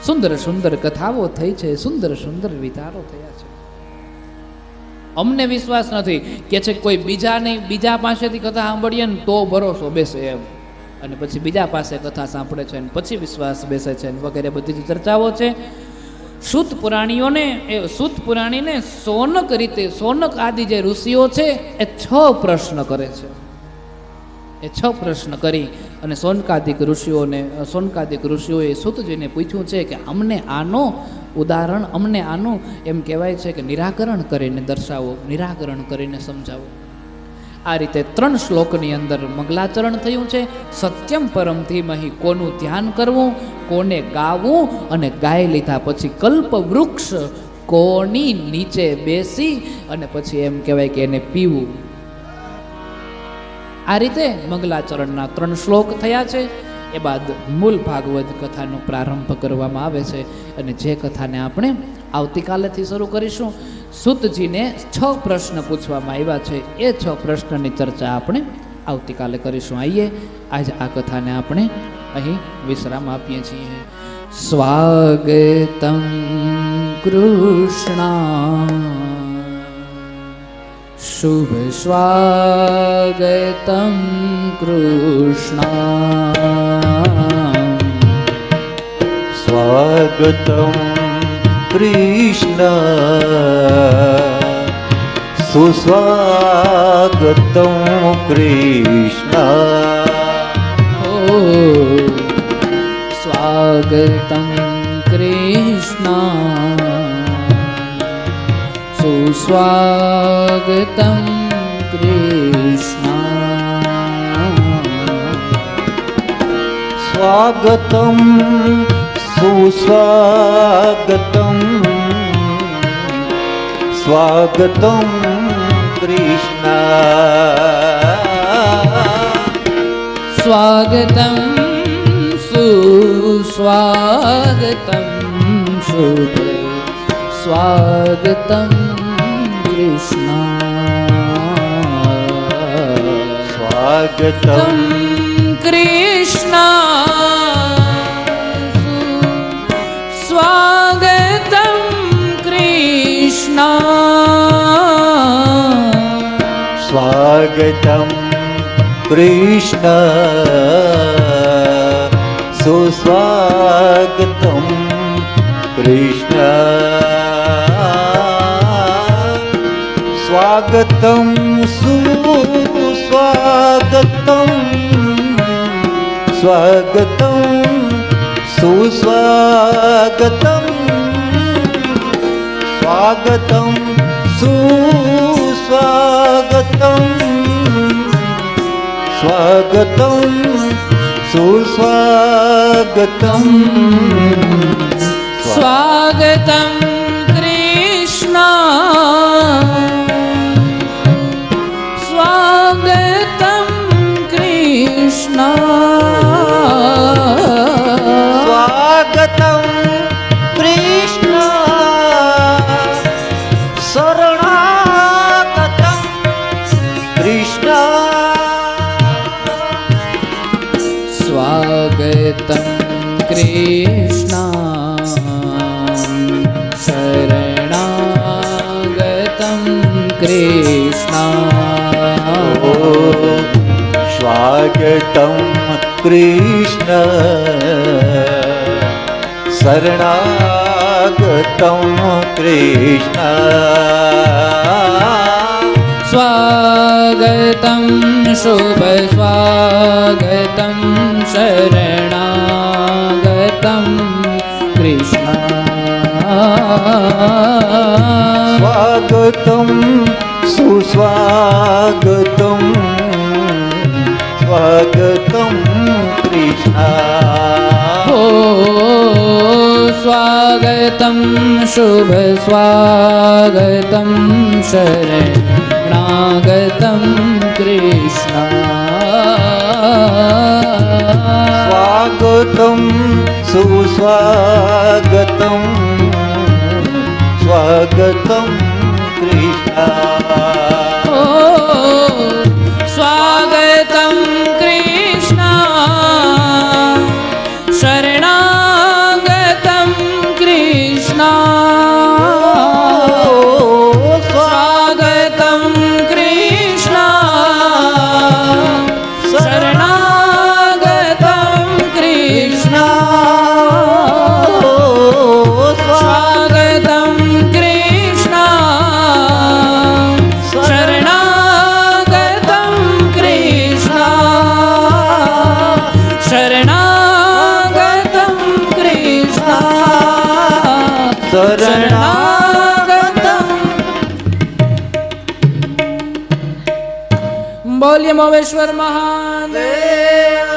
Speaker 1: સુંદર સુંદર કથાઓ થઈ છે. સુંદર સુંદર વિચારો થયા છે. અમને વિશ્વાસ નથી કે છે કોઈ બીજા પાસેથી કથા સાંભળીએ ને તો ભરોસો બેસે એમ, અને પછી બીજા પાસે કથા સાંભળે છે ને પછી વિશ્વાસ બેસે છે વગેરે બધી જ ચર્ચાઓ છે. સૂત પુરાણીને સોનક આદિ જે ઋષિઓ છે એ 6 પ્રશ્ન કરે છે. એ 6 પ્રશ્ન કરી અને સોનકાદિક ઋષિઓએ સૂતજીને પૂછ્યું છે કે અમને આનું એમ કહેવાય છે કે નિરાકરણ કરીને દર્શાવો, નિરાકરણ કરીને સમજાવો. આ રીતે 3 શ્લોકની અંદર મંગલાચરણ થયું છે. સત્યમ પરમ ધીમહિ, કોનું ધ્યાન કરવું, કોને ગાવું, અને ગાઈ લીધા પછી કલ્પ વૃક્ષ કોની નીચે બેસી અને પછી એમ કહેવાય કે એને પીવું. આ રીતે મંગલાચરણના 3 શ્લોક થયા છે. એ બાદ મૂળ ભાગવત કથાનો પ્રારંભ કરવામાં આવે છે. અને જે કથાને આપણે આવતીકાલેથી શરૂ કરીશું. સૂતજીને 6 પ્રશ્ન પૂછવામાં આવ્યા છે. એ 6 પ્રશ્નની ચર્ચા આપણે આવતીકાલે કરીશું. આઈએ આજ આ કથાને આપણે અહીં વિશ્રામ આપીએ છીએ. સ્વાગતમ કૃષ્ણ શુભ સ્વાગતમ કૃષ્ણ
Speaker 2: સ્વાગતમ કૃષ્ણ સુસ્વાગતમ કૃષ્ણ
Speaker 1: સ્વાગતમ કૃષ્ણ સુસ્વાગતમ કૃષ્ણ
Speaker 2: સ્વાગતમ સુસ્વાગતમ સ્વાગતમ કૃષ્ણ
Speaker 1: સ્વાગતમ સુસ્વાગતમ स्वागतं शुभ स्वागतं कृष्ण
Speaker 2: स्वागतं
Speaker 1: कृष्ण स्वागतं कृष्ण
Speaker 2: स्वागतं कृष्ण सुस्वागतं कृष्ण स्वागतं सुस्वागतं स्वागतं सुस्वागतं स्वागतं सुस्वागतं स्वागतं सुस्वागतं
Speaker 1: स्वागतं कृष्ण स्वागतं कृष्ण
Speaker 2: स्वागतं कृष्ण शरणागतं कृष्ण
Speaker 1: स्वागतं कृष्ण शरणागतं कृष्ण
Speaker 2: स्वागतं कृष्ण शरणागतं कृष्ण
Speaker 1: स्वागतं शुभ स्वागतं शरणागतं कृष्ण
Speaker 2: स्वागतं सुस्वागतं स्वागतं कृष्ण
Speaker 1: हो स्वागतं शुभ स्वागतं शरणागतं कृष्ण
Speaker 2: स्वागतं सुस्वागतं स्वागतं कृष्ण
Speaker 1: हो स्वागतं कृष्ण शरणागतं कृष्ण स्वागतं कृष्ण शरणागतं कृष्ण स्वागतं कृष्ण शरणागतं कृष्ण शरणागतं कृष्ण शरणागतं बोलिए मोमेश्वर महादेव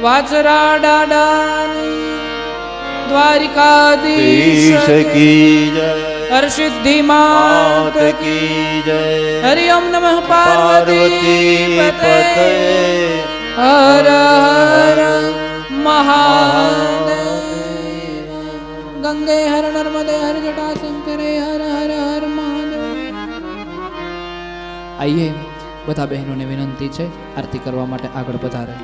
Speaker 1: वाचरा डाडानी द्वारिकाधीश
Speaker 2: की जय
Speaker 1: हरसिद्धि
Speaker 2: मात
Speaker 1: मात
Speaker 2: की जय
Speaker 1: हरि ओम नमः पार्वती पते
Speaker 2: पते
Speaker 1: हर हर महादेव गंगे हर नर्मदे हर जटा शंकरे हर हर हर महादेव आइए બધા બહેનોને વિનંતી છે આરતી કરવા માટે આગળ પધારે.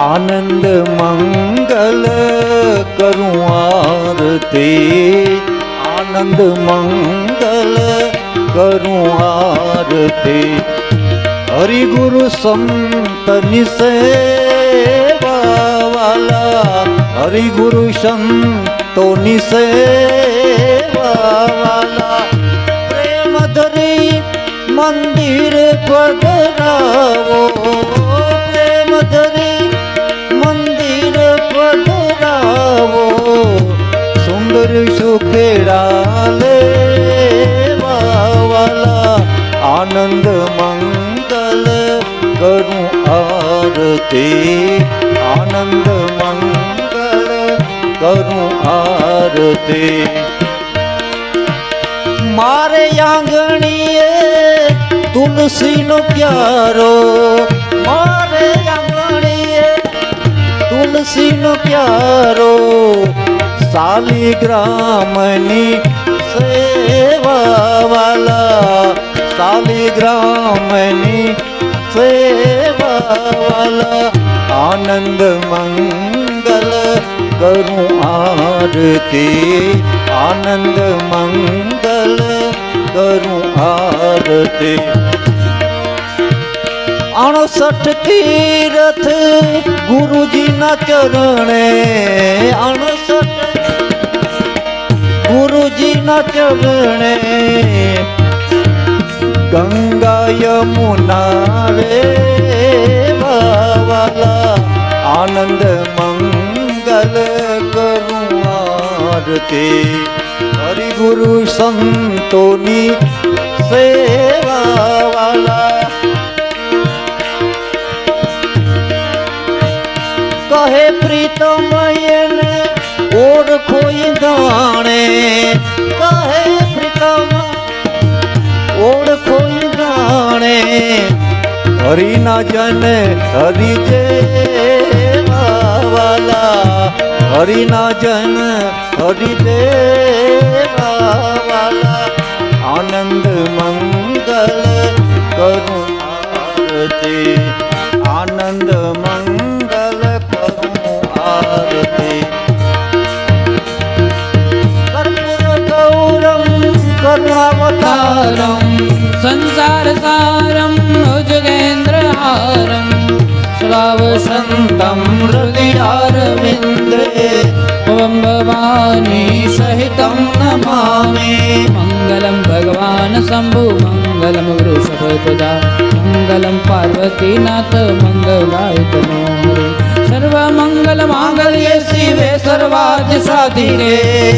Speaker 2: आनंद मंगल करूं आरती आनंद मंगल करूं आरती हरि गुरु संत सेवा वाला हरि गुरु संतो सेवा वाला प्रेम धरी मंदिर पधरावो प्रेम धरी मंदिर पधरावो सुंदर सुखेड़ा लेवा वाला आनंद मंगल करूं आरती आनंद मंगल करूं आरती मारे आंगणीए તુલસીનો ક્યારો મારે આંગણીએ તુલસીનો ક્યારો શાલિગ્રામની સેવા વાલા શાલિગ્રામની સેવા વાલા આનંદ મંગલ કરું આરતી આનંદ મંગલ કરું આરતી 68 તીરથ ગુરુજીના ચરણે 68 ગુરુજીના ચરણે ગંગા યમુના રે વાલા આનંદ મંગલ કરું આરતી હરિ ગુરુ સંતોની સેવા વાલા કહે પ્રીતમયને ઓળખો જાણે કહે પ્રીતમ ઓળખો જાણે હરિના જન હરિ વાલા હરિના જન હરિ વાલા આનંદ મંગલ કરું આરતી આનંદ મંગલ કરું આરતી કર્પૂર ગૌરમ કરુણાવતારમ
Speaker 1: સંસાર સારમ ભુજગેન્દ્રહારમ સ્વાવસંતમ હૃદયારવિંદે ભવં ભવાની સહિતં નમામિ મંગલમ ભગવાન શંભુ મંગલમ વૃષભધ્વજા મંગલમ પાર્વતીનાથ મંગલાય તનો સર્વમંગલ માંગલ્ये શિવે સર્વાર્થ સાધિકે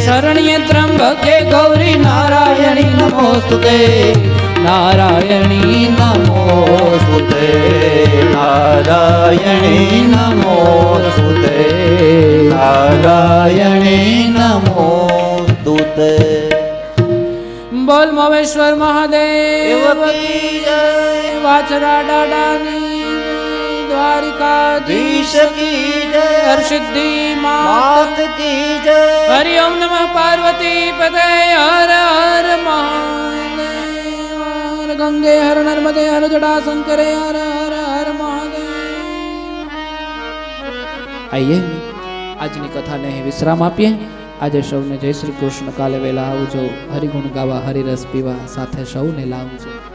Speaker 1: શરણ્યે ત્ર્યંબકે ગૌરી નારાયણી નમોસ્તુતે નારાયણી નમોસ્તુતે
Speaker 2: નારાયણી નમોસ્તુતે નારાયણી નમોસ્તુતે
Speaker 1: બોલ મહેશ્વર મહાદેવ કી જય વાછરા દાદાની દ્વારિકાધીશ કી જય હરસિદ્ધિ માત
Speaker 2: કી જય
Speaker 1: હરિ ઓમ નમઃ પાર્વતી પતે હર હર મહાદેવ ગંગે હર નર્મદે હર જટા શંકરે હર હર હર મહાદેવ આઈએ આજની કથાને વિશ્રામ આપીએ આજે સૌને જય શ્રી કૃષ્ણ કાલે વહેલા આવજો હરિગુણ ગાવા હરિરસ પીવા સાથે સૌને લાવજો